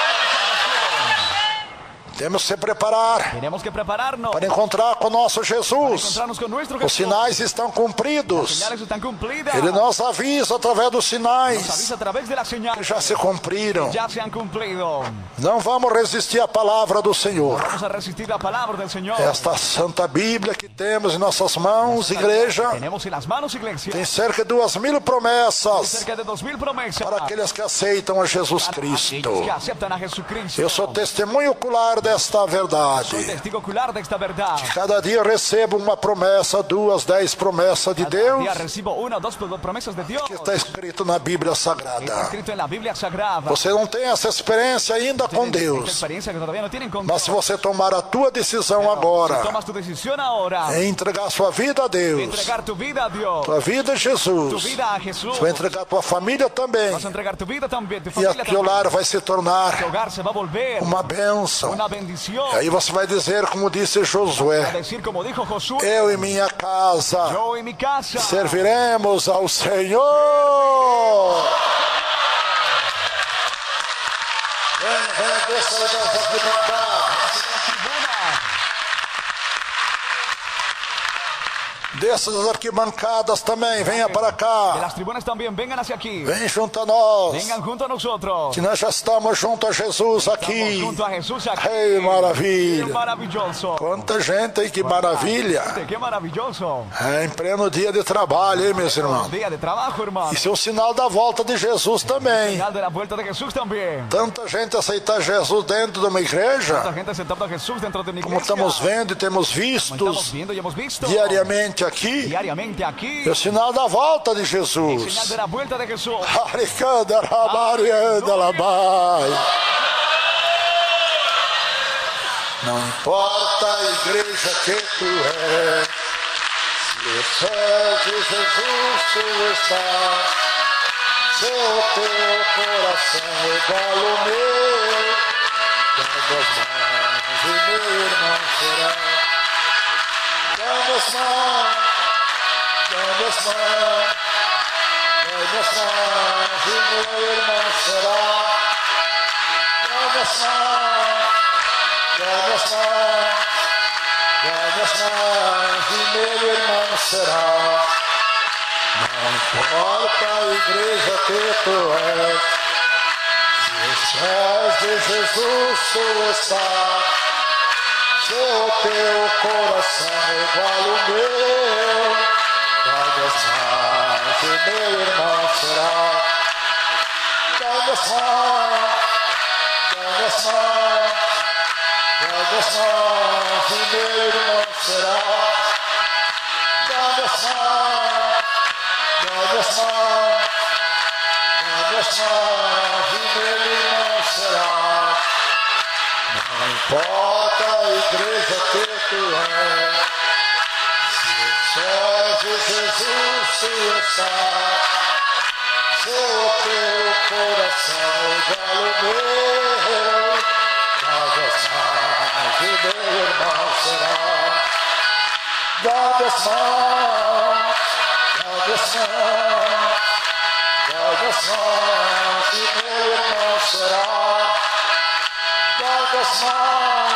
Temos que se preparar Tenemos que prepararnos. para encontrar com o nosso Jesus. Encontrarnos con nuestro Os Jesús. sinais estão cumpridos. Señales están cumplidas. Ele nos avisa através dos Nos sinais avisa a través de las que señales. já se cumpriram. Ya se han cumplido. Não vamos resistir à palavra do Senhor. Vamos a resistir la palabra del Señor. Esta Santa Bíblia que temos em nossas mãos, igreja, Tenemos en las manos, iglesia, tem cerca de 2.000 promessas cerca de 2000 promesas para aqueles que aceitam a Jesus para Cristo. aquellos que aceptan a Jesucristo. Eu sou testemunho ocular desta verdade. Soy testigo ocular de esta verdad. Cada dia eu recebo uma promessa, 2, 10 promessas de Cada Deus día recibo una o dos promesas de Dios. que está escrito na Bíblia Está Sagrada. escrito en la Biblia Sagrada. Você não tem essa experiência ainda com Esta Deus, experiencia que todavía no tienen con mas Dios. se você tomar a tua decisão Si agora tomas tu decisión ahora em entregar sua vida a de Deus, entregar tu vida a Dios, tua vida a tu Jesus, vida a Jesús, você vai entregar tua família também, vas a entregar tu vida también, tu e familia aquele también. lar vai se Tu tornar hogar se va a volver uma bênção. una bendición. E aí você vai dizer, como disse A Josué: decir como dijo Josué, eu e minha casa yo y mi casa serviremos ao Senhor. Venha, desça aí das arquibancadas. Dessas arquibancadas também, venha para de cá. las tribunas también vengan hacia aquí, Vem junto a nós. vengan junto a nosotros. Que nós já estamos junto a Jesus aqui. Estamos junto a Jesús aquí. Ei, Qué maravilha. maravilloso. Quanta gente aí, que maravilha. Qué maravilloso. É, em pleno dia de trabalho, hein, meus irmãos? Día de trabajo, hermano. Isso é um sinal da volta de Jesus também. Señal de la vuelta de Jesús también. Tanta gente aceitar Jesus dentro de uma igreja, Tanta gente aceptando a Jesús dentro de mi como iglesia. estamos vendo e temos Como estamos vistos viendo y hemos visto diariamente aqui, diariamente aquí. é o sinal da volta de Señal Jesus. de la vuelta de Jesús. Não importa a igreja que tu és, se os céus de Jesus tu estás, se o teu coração é igual ao meu, dando as mãos e meu irmão será. Dando as mãos, dando as mãos, dando as mãos e meu irmão será. Dando as mãos, dando as mãos, dando as mãos e meu irmão será. Não importa a igreja que tu és, se os céus de Jesus tu estás, se o teu coração é igual ao meu, dando as mãos e meu irmão será. Dando as mãos, dando as mãos, dando as mãos e meu irmão será. Dando as mãos, dando as mãos, dando as mãos e meu irmão será. Não importa a igreja que tu és, se os céus de Jesus tu estás, se o teu coração é igual ao meu, dando as mãos e meu irmão será. Dando as mãos, dando as mãos, dando das mãos que meu irmão será. Guarde as mãos,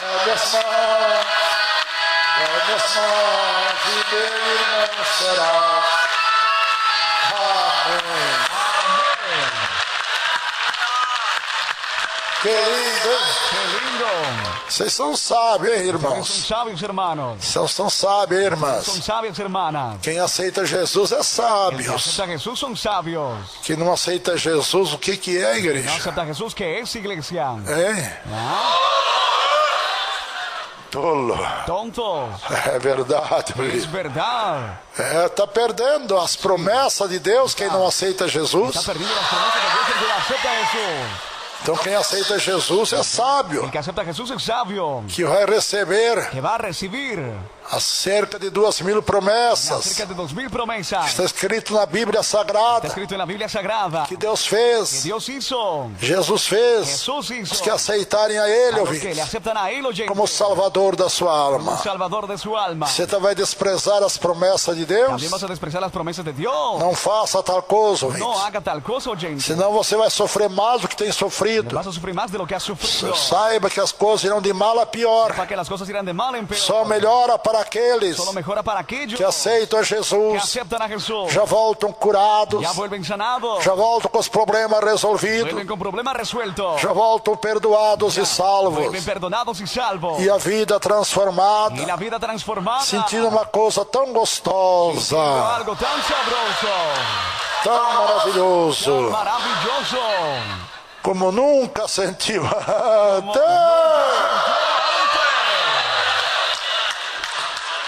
guarde as mãos, guarde as mãos que meu irmão será. Amém. Que lindo, hein? ¡Qué lindo! Vocês são sábios, hein, Son irmãos? sabios, hermanos. Vocês são sábios, hein, Son irmãs? sabias, hermanas. Quem aceita Jesus é El que sábio. acepta a Jesús son sabios. Quem não aceita Jesus, o que é, No igreja? acepta a Jesús, ¿qué es iglesia? Hein? ¿Ah? Tolo. Tontos. É verdade, Es Luiz. verdad. Tá perdendo as promessas de Deus quem não aceita Jesus. Está perdiendo las promesas de Dios el que acepta a Jesús. Então quem aceita Jesus é sábio, El que acepta a Jesús es sabio. que vai receber Que va a recibir acerca de 2.000 promessas. cerca de 2000 promesas. Está escrito na Bíblia Está Sagrada escrito en la Biblia Sagrada que Deus que fez, Dios hizo. Jesus fez, Jesús os hizo. que aceitarem a Ele, A los que le ouvintes, aceptan a Él, oyentes, como Salvador da sua alma. Salvador de su alma. Você vai desprezar as promessas de Deus? También vas a despreciar las promesas de Dios. Não faça tal coisa, No ouvintes. haga tal cosa, oyente. Senão você vai sofrer mais do que tem sofrido. Vas a sufrir más de lo que has sufrido. Saiba que as coisas irão de mal a pior. Para que las cosas irán de mal en peor. Só melhora para aqueles Solo mejora para aquellos que aceitam a que Jesus. aceptan a Jesús. Já voltam curados. Ya vuelven sanados. Já voltam com os problemas resolvidos. Vuelven con problemas resueltos. Já voltam perdoados e salvos. Vuelven perdonados y salvos. E a vida transformada. Y la vida transformada. Sentindo uma coisa tão gostosa, Algo tan sabroso. tão maravilhoso, Maravilloso. como nunca sentiu antes.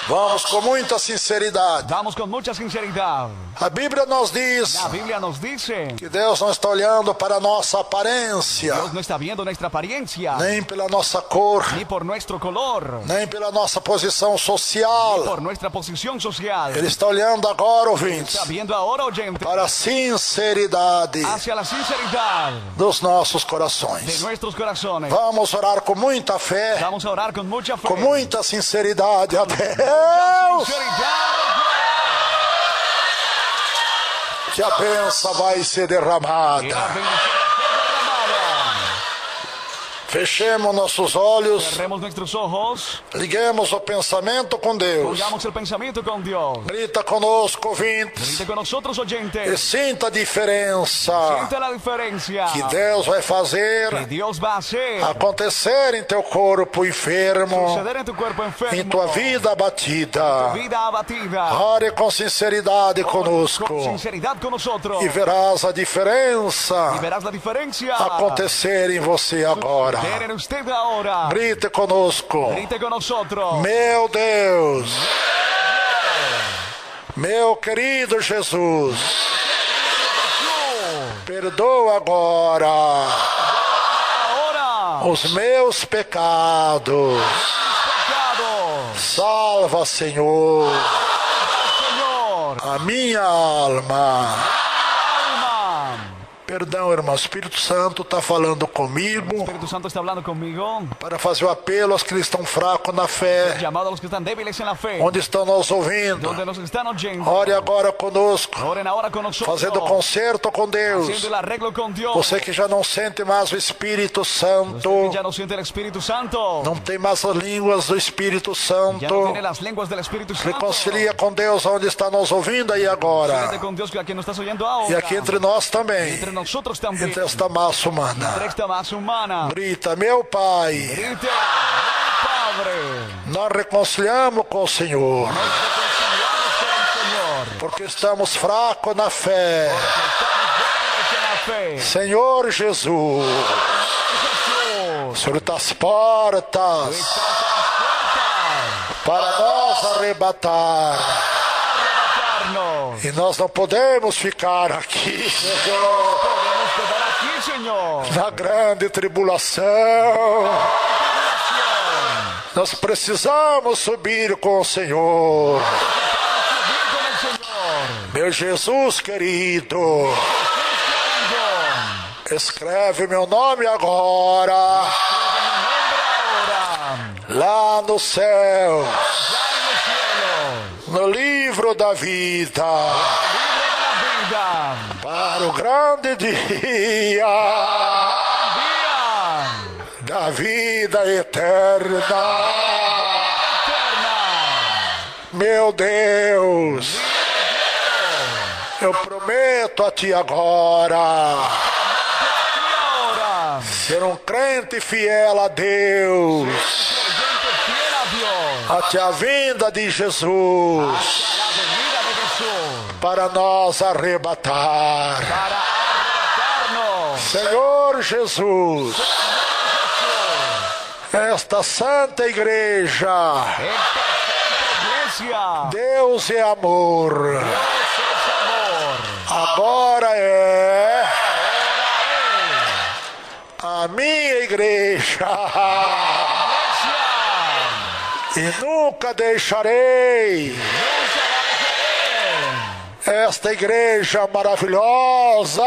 Vamos com muita sinceridade. Vamos con mucha sinceridad. A Bíblia nos diz La Biblia nos dice que Deus não está olhando para a nossa aparência, Dios no está viendo nuestra apariencia, nem pela nossa cor, ni por nuestro color, nem pela nossa posição social. por nuestra posición social. Ele está olhando agora, ouvintes, Está viendo ahora, oyente, para a sinceridade hacia la sinceridad dos nossos de corações. nuestros corazones. Vamos orar com muita fé, Vamos a orar con mucha fe. com muita sinceridade a Deus, Sinceridad. que a bênção vai ser derramada. Y la bendición derramada. Fechemos nossos olhos, Cerremos nuestros ojos. liguemos o pensamento com Deus. Pongamos el pensamiento con Dios. Grita conosco, ouvintes, Grite con nosotros, e oyentes. sinta a diferença Siente la diferencia que Deus vai que fazer Dios va a hacer acontecer em teu corpo enfermo, suceder en tu cuerpo enfermo, em tua vida abatida. vida abatida. Ore com sinceridade Con conosco sinceridad con nosotros. e verás a diferença Y verás la diferencia acontecer em você agora. ver en usted ahora. Grite conosco. Grite con nosotros. Meu Deus, meu querido Jesus, perdoa agora Ahora, os meus pecados. pecados, Salva, Senhor, Señor, a minha alma. alma. Perdão, irmão, o Espírito Santo está falando comigo Espíritu Santo está hablando conmigo. para fazer o apelo aos que estão fracos na fé, Llamado a los que están débiles en la fe. onde estão nos ouvindo. Donde nos están oyendo. Ore agora conosco, Oren ahora con nosotros. fazendo concerto com Deus. Haciendo el arreglo con Dios. Você que já não sente mais o Espírito Santo, Usted que ya no siente el Espíritu Santo. não tem mais as línguas do Espírito Ya no Santo, tiene las lenguas del Espíritu Santo. reconcilia com Deus onde está nos ouvindo aí agora. Siéntate con Dios que aquí nos estás oyendo ahora. E aqui entre nós também, Entre nosotros también. entre esta massa humana. Entre esta masa humana. Grita, meu Pai, Grite, Padre. nós reconciliamos com o Senhor, Nos reconciliamos con el Señor. porque estamos fracos na fé. Estamos débiles en la fe. Senhor Jesus, Jesús. sobre as portas Estás a las puertas para nos arrebatar. para arrebatarnos. E nós não podemos ficar aqui, Senhor, Podemos quedar aquí, Señor. na grande tribulação. Nós precisamos subir com o Senhor. Subir con el Señor. Meu Jesus querido, escreve meu nome agora Ahora, lá no céu, ya en los cielos, no livro da vida. libro de la venga. para o grande dia da vida eterna. Meu Deus, eu prometo a ti agora ser um crente fiel a Deus até a vinda de Jesus para nos arrebatar. Senhor Jesus, esta santa igreja, Deus é amor, agora é a minha igreja e nunca deixarei esta igreja maravilhosa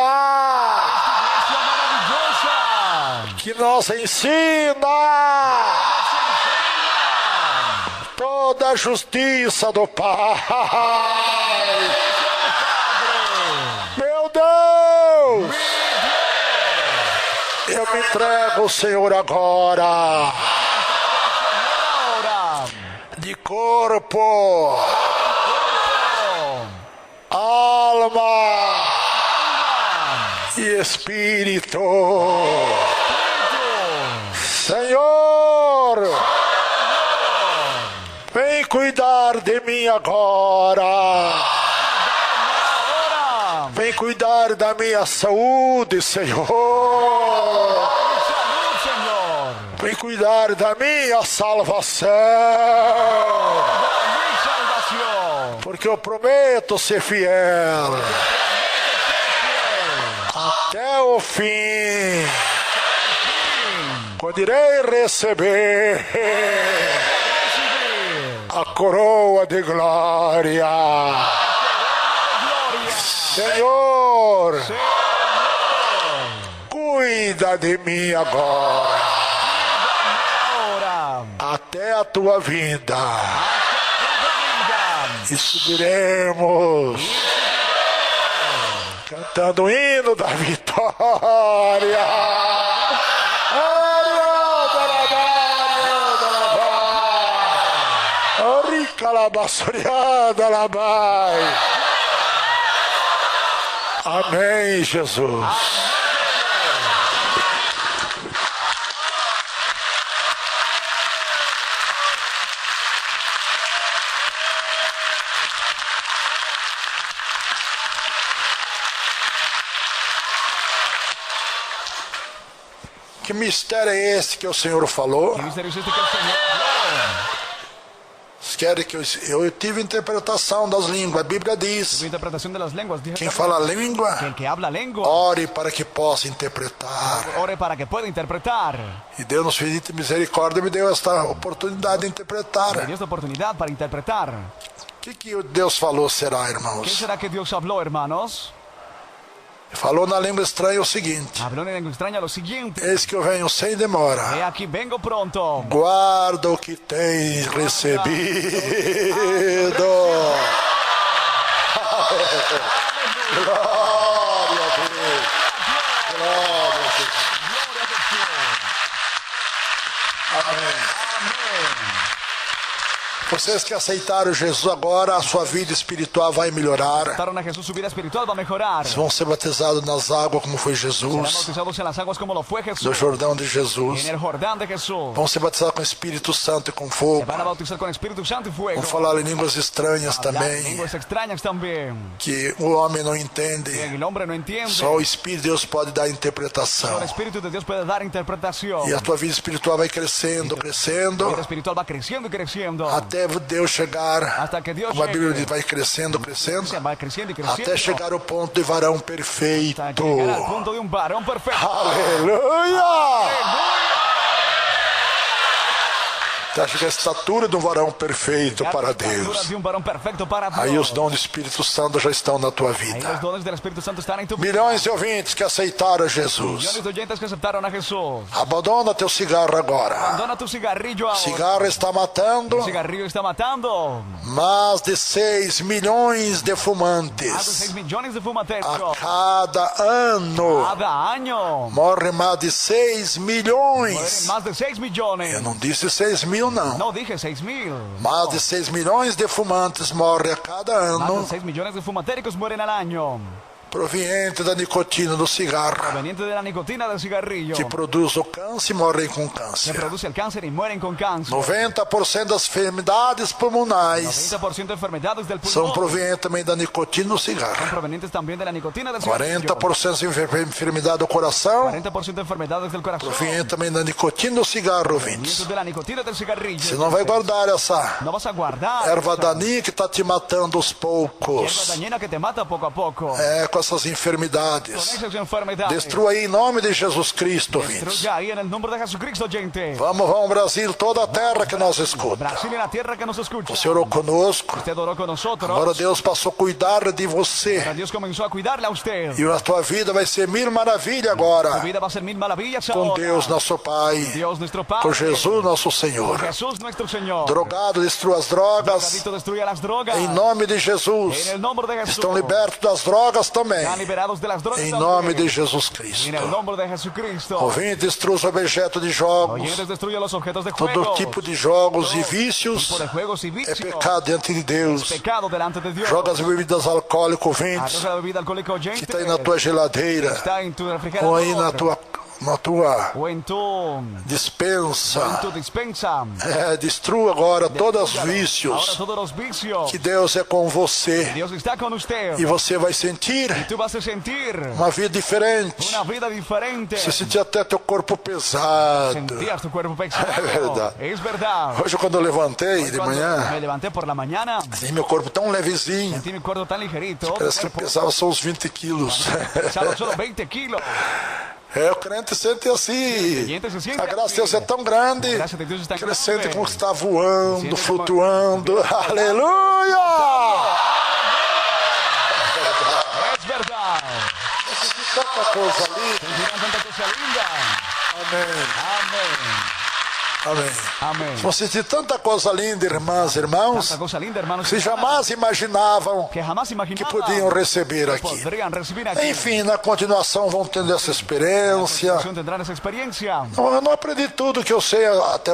que nos ensina toda a justiça do Pai. Meu Deus, eu me entrego, Senhor, agora de corpo, alma e espírito. Senhor, vem cuidar de mim agora. Vem cuidar da minha saúde, Senhor. Vem cuidar da minha salvação. Porque eu prometo ser fiel até o fim, quando irei receber a coroa de glória. Senhor, cuida de mim agora até a tua vinda. E subiremos cantando o hino da vitória. Amém, Jesus. Que mistério é esse que o Senhor falou? Querem que eu tive interpretação das línguas. A Bíblia diz: quem fala língua, ore para que possa interpretar. E Deus nos fez de misericórdia e me deu esta oportunidade de interpretar. O que Deus falou será, irmãos? Falou na língua estranha o seguinte: eis que eu venho sem demora, guarda o que tens recebido. Glória a Deus. Glória a Deus. Amém. Vocês que aceitaram Jesus agora, a sua vida espiritual vai melhorar. Vocês vão ser batizados nas águas como foi Jesus, no Jordão de Jesus. Vão ser batizados com o Espírito Santo e com fogo. Vão falar em línguas estranhas também, que o homem não entende. Só o Espírito de Deus pode dar interpretação. E a tua vida espiritual vai crescendo, crescendo, até Deus chegar, como a Bíblia diz, vai crescendo, crescendo, até chegar ao ponto de varão perfeito. Aleluia! Acho que a estatura de um varão perfeito para Deus. Aí os dons do Espírito Santo já estão na tua vida. Milhões de ouvintes que aceitaram Jesus. Abandona teu cigarro agora. O cigarro está matando mais de 6 milhões de fumantes. A cada ano morre mais de 6 milhões. Eu não disse 6 mil, não. No dije 6.000. Mais de 6 milhões de fumantes morrem a cada Más ano, de 6 millones de fumatéricos mueren al año. proveniente da nicotina do cigarro, Proveniente de la nicotina del cigarrillo. que produz o câncer e morrem com Que câncer. produce el cáncer y mueren con cáncer. 90% das enfermidades pulmonares 90% de enfermedades del são pulmón provenientes também da nicotina do son cigarro. provenientes también de la nicotina del cigarrillo. 40% de enfermidade do coração 40% de enfermedades del corazón proveniente também da nicotina do cigarro, ouvintes. provenientes de la nicotina del cigarrillo. Você não vai guardar essa No vas a guardar erva esa daninha que está te matando aos hierba poucos. dañina que te mata poco a poco. Com essas enfermidades. Con esas enfermedades. Destrua aí em nome de Jesus Cristo, ouvintes. Destruya ahí en el nombre de Jesucristo, gente. Vamos, Brasil, toda a terra que nos escuta. Brasil y la tierra que nos escucha. O Senhor orou conosco. Usted oró con nosotros. Agora Deus passou a cuidar de você. Ahora Dios comenzó a cuidarle a usted. E a tua vida vai ser mil maravilhas Tu agora. vida va a ser mil maravillas Com ahora. Deus, nosso Pai. Dios nuestro Padre. Com Jesus, nosso Por Senhor. Jesús nuestro Señor. Drogado, destrua as drogas. Drogadito destruye las drogas. Em nome de Jesus. En el nombre de Jesús. Estão libertos das drogas também. Están liberados de las drogas. Em también. nome de Jesus Cristo. En el nombre de Jesucristo. Ouvinte, destrua os objetos de jogos. Oyentes destruye los objetos de Todo juego. tipo de jogos e vícios Tipo de juegos y é vicios. pecado diante de Deus. Pecado delante de Dios. Joga as bebidas alcoólicas, ouvintes, Arroja la bebida alcohólica que oyente. está aí na tua geladeira, Está en tu refrigerador. ou aí na tua O en tu dispensa. dispensa. Destrua agora todos os Ahora vícios. todos los vicios. Que Deus é com você. Dios está con usted. E você vai sentir Tú vas a sentir uma vida diferente. una vida diferente. Você sentir até teu corpo pesado. Sentías tu cuerpo pesado. É verdade. Es verdad. Hoje, quando eu levantei de Cuando manhã, me levanté por la mañana, senti meu corpo tão levezinho. sentí mi cuerpo tan ligerito. Parece que pesava só uns 20 quilos. Pesaba solo 20 kilos. O crente sente assim. crente se siente A graça de assim. Deus é tão grande A graça de Deus é tão que ele sente grande. como que está voando, Siente flutuando. Aleluia! Es verdad. Tanta coisa ali. Sentirán tanta cosa linda. Amém. Amén. Amém. Amén. Vão sentir tanta coisa linda, irmãs e irmãos, Tanta cosa linda, hermanos. que jamais imaginavam que jamás que imaginaban podiam receber que aqui. podrían recibir aquí. Enfim, na continuação vão tendo essa experiência. Tendrán esa experiencia. Eu não aprendi tudo que eu sei até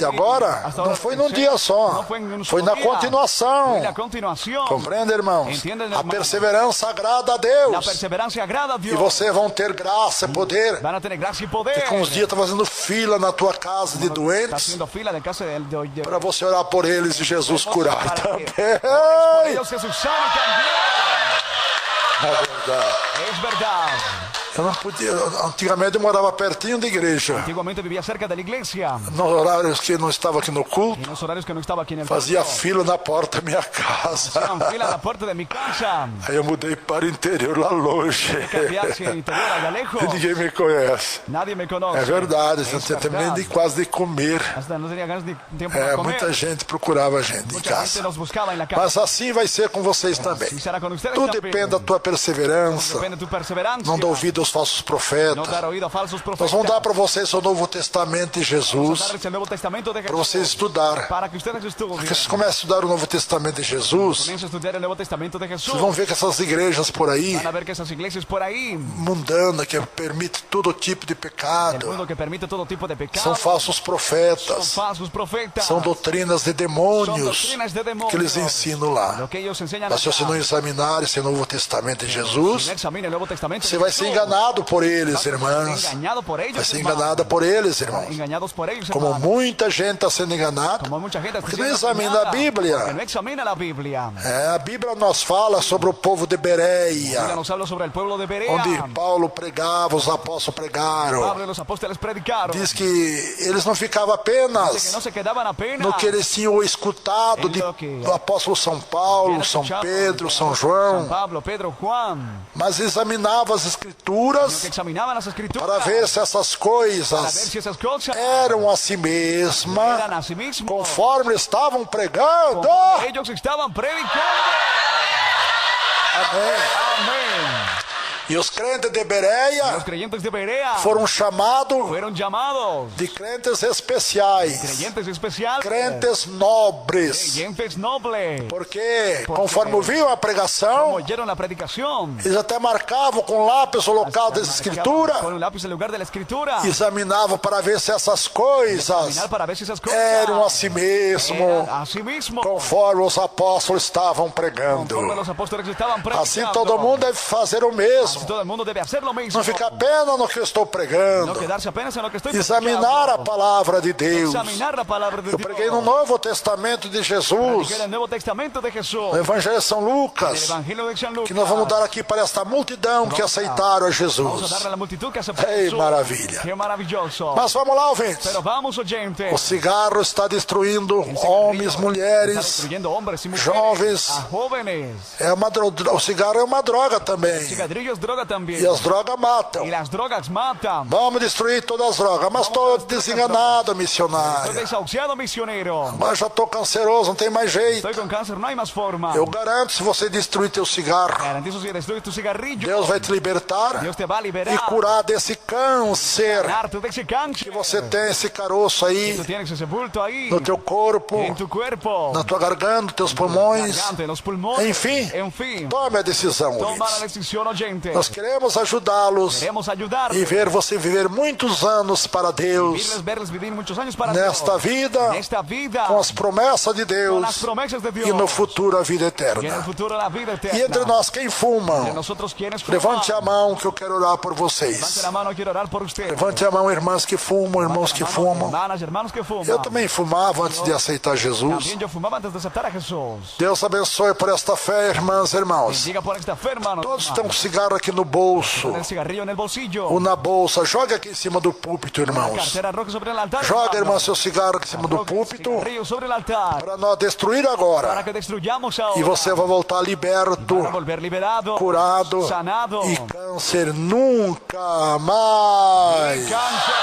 agora. Não foi num dia só. Foi na continuação. La continuación. Compreende, irmãos? Entendem, A irmãos? perseverança agrada a La Deus. perseverancia agrada a E Dios. vocês vão ter graça e poder. Van a tener gracia y poder. Fica uns dias tá fazendo fila na tua casa de Está doentes haciendo fila de casa de para você orar por eles e Jesus curar para que também. por ellos Jesús sane también. É verdade. Es verdad. Eu não podia. Antigamente eu morava pertinho da igreja. Antiguamente vivía cerca de la iglesia. Nos horários que não estava aqui no Y culto, en los horarios que no estaba aquí en el fazia culto, fila na porta da minha casa. hacían fila a la puerta de mi casa. Aí eu mudei para o interior, lá longe. Cambiar hacia el interior, allá lejos. E ninguém me conhece. Nadie me conoce. É verdade, Es não tinha também verdad. de quase de comer. Hasta no tenía ganas de tiempo para comer. Muita gente procurava a gente em Mucha gente casa. nos buscaba en la casa. Mas assim vai ser com vocês também. Y será con ustedes Tudo también. depende da tua perseverança. Depende de tu perseverancia. Não dá ouvido aos falsos profetas. No dar oído a falsos Nós profetas. vamos dar para vocês o Novo Testamento de Jesus, Darles el Nuevo Testamento de para Jesús. vocês estudar. Para que ustedes estudien. Porque vocês começam a estudar o Novo Testamento de Jesus, Comienza a estudiar el Nuevo Testamento de Jesús. vocês vão ver que essas igrejas por aí, Van a ver que esas iglesias por ahí, mundana, que permite todo tipo de el pecado, mundo que permite todo tipo de pecado, são falsos son profetas, falsos profetas, são doutrinas de son demônios doctrinas de demonios, que eles ensinam lá. lo que ellos enseñan Mas se você acá. não examinar esse Novo Testamento de Si no Jesus, examina el Nuevo Testamento, você vai ser enganado por eles, irmãs. engañado por ellos, Vai ser hermano. enganada por eles, irmãos. Engañados por ellos, Como hermano. muita gente está sendo enganada, Como mucha gente está porque não siendo examina engañada, a Bíblia. porque no examina la Biblia. A Bíblia nos fala sobre o povo de La Biblia Bereia, nos habla sobre el pueblo de Berea. onde Paulo pregava, os apóstolos pregaram. Pablo y los apóstoles predicaron. Diz que eles não ficavam Dice que apenas no se quedaban apenas no que eles tinham escutado do apóstolo São Paulo, São Pedro, São San João, Pablo, Pedro, Juan, mas examinavam as sino que Escrituras que examinaban las escrituras para ver se essas para ver coisas si esas cosas eram a si mesma, eran a sí mismos conforme estavam pregando. como ellos estaban predicando. Amém. Amén. E os crentes de Bereia Los creyentes de Berea foram chamados fueron llamados de crentes especiais, creyentes especiales, crentes nobres, creyentes nobles. porque conforme ouviam a pregação, Oyeron la predicación. eles até marcavam com lápis o local da escritura, Con un lápiz el lugar de la escritura. examinavam para ver se essas coisas Examinar para ver si esas cosas eram a si mesmo, eran a sí mismo. conforme os apóstolos estavam pregando. Conforme los apóstoles estaban predicando. Assim todo mundo deve fazer o mesmo, Todo el mundo debe hacer lo mismo. não ficar apenas no que eu estou No pregando, quedarse apenas en lo que estoy examinar a predicando. palavra de Deus. Examinar la palabra de Eu Dios. preguei no Novo Testamento de Jesus, Prediqué el Nuevo Testamento de Jesús. no Evangelho de São El Lucas, Evangelio de San Lucas. que nós vamos dar aqui para esta multidão que aceitaram a Vamos a Jesus. darle a la multitud que aceptó a Ei, Jesús. maravilha. Qué maravilloso. Mas vamos lá, ouvintes. Pero vamos, oyentes. O cigarro está destruindo homens, Está mulheres, destruyendo hombres y mujeres. jovens. A jóvenes. O cigarro é uma droga também. Cigarrillo es droga también. E as drogas matam. Y las drogas matan. Vamos destruir todas as drogas. Mas estou desenganado, Estoy missionário. desahuciado, misionero. Mas já estou canceroso, não tem mais jeito. Estoy con cáncer, no hay más forma. Eu garanto, se você destruir teu cigarro, Garantizo si destruyes tu cigarrillo, Deus vai te libertar Dios te va a liberar. e curar desse câncer Curarte de ese cáncer. que você tem, esse caroço aí Tú tienes ese bulto ahí. no teu corpo, En tu cuerpo. na tua garganta, teus pulmões. Garganta, en los pulmones. Enfim, En fin. tome a decisão, Toma la ouvintes. decisión, oyente. Nós queremos ajudá-los Queremos ayudar. e ver você viver muitos anos para Deus, Verles vivir muchos años para nesta Dios. vida, Nesta vida. com as promessas de Con las Deus promesas de Dios. e no futuro a vida Y en el eterna. futuro la vida eterna. E entre nós, quem fuma, De nosotros quienes fuman. levante a mão que eu quero orar por Levante vocês. la mano, quiero orar por usted. Levante a mão, irmãs que fumam, irmãos que fumam. Hermanas y hermanos que fuman. Eu também fumava antes de aceitar Jesus. También yo fumaba antes de aceptar a Jesús. Deus abençoe por esta fé, irmãs e irmãos. Diga por esta fe, hermanos. Todos têm um cigarro aqui no bolso El cigarrillo en el bolsillo. ou na bolsa. Joga aqui em cima do púlpito, irmãos. Cartera roja sobre el altar. Joga, hermano. irmão, seu cigarro aqui em cima do púlpito Cigarrillo sobre el altar. para nós destruir Para agora. que destruyamos ahora. E você vai voltar liberto, Para volver liberado. curado Sanado. e câncer nunca mais. Cáncer.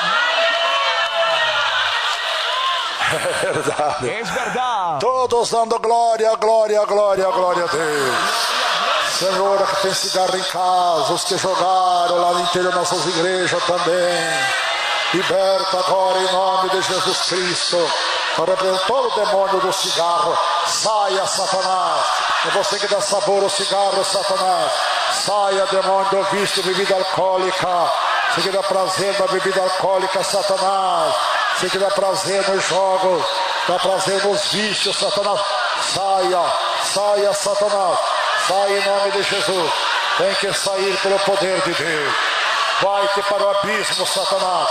É verdade. Es verdad. Todos dando glória, glória, glória, glória a Deus. Senhora que tem cigarro em casa, os que jogaram lá no interior das nossas igrejas também. Liberta agora em nome de Jesus Cristo. Para todo o demônio do cigarro. Saia, Satanás. É você que dá sabor ao cigarro, Satanás. Saia, demônio do vício de bebida alcoólica. Você que dá prazer na bebida alcoólica, Satanás. Você que dá prazer nos jogos. Dá prazer nos vícios, Satanás. Saia, saia, Satanás. Saia em nome de Jesus. Tem que sair pelo poder de Deus. Vai-te para o abismo, Satanás.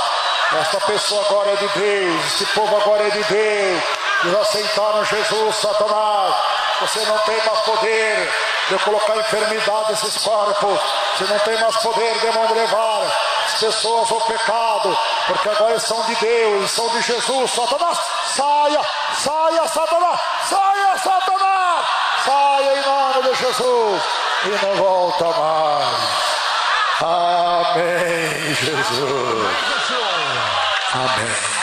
Esta pessoa agora é de Deus. Esse povo agora é de Deus. Eles aceitaram Jesus, Satanás. Você não tem mais poder de colocar enfermidade nesses corpos. Você não tem mais poder de levar as pessoas ao pecado. Porque agora eles são de Deus, eles são de Jesus. Satanás, saia, saia, Satanás. Saia, Satanás. Saia em nome de Jesus. E não volta mais. Amém, Jesus. Amém.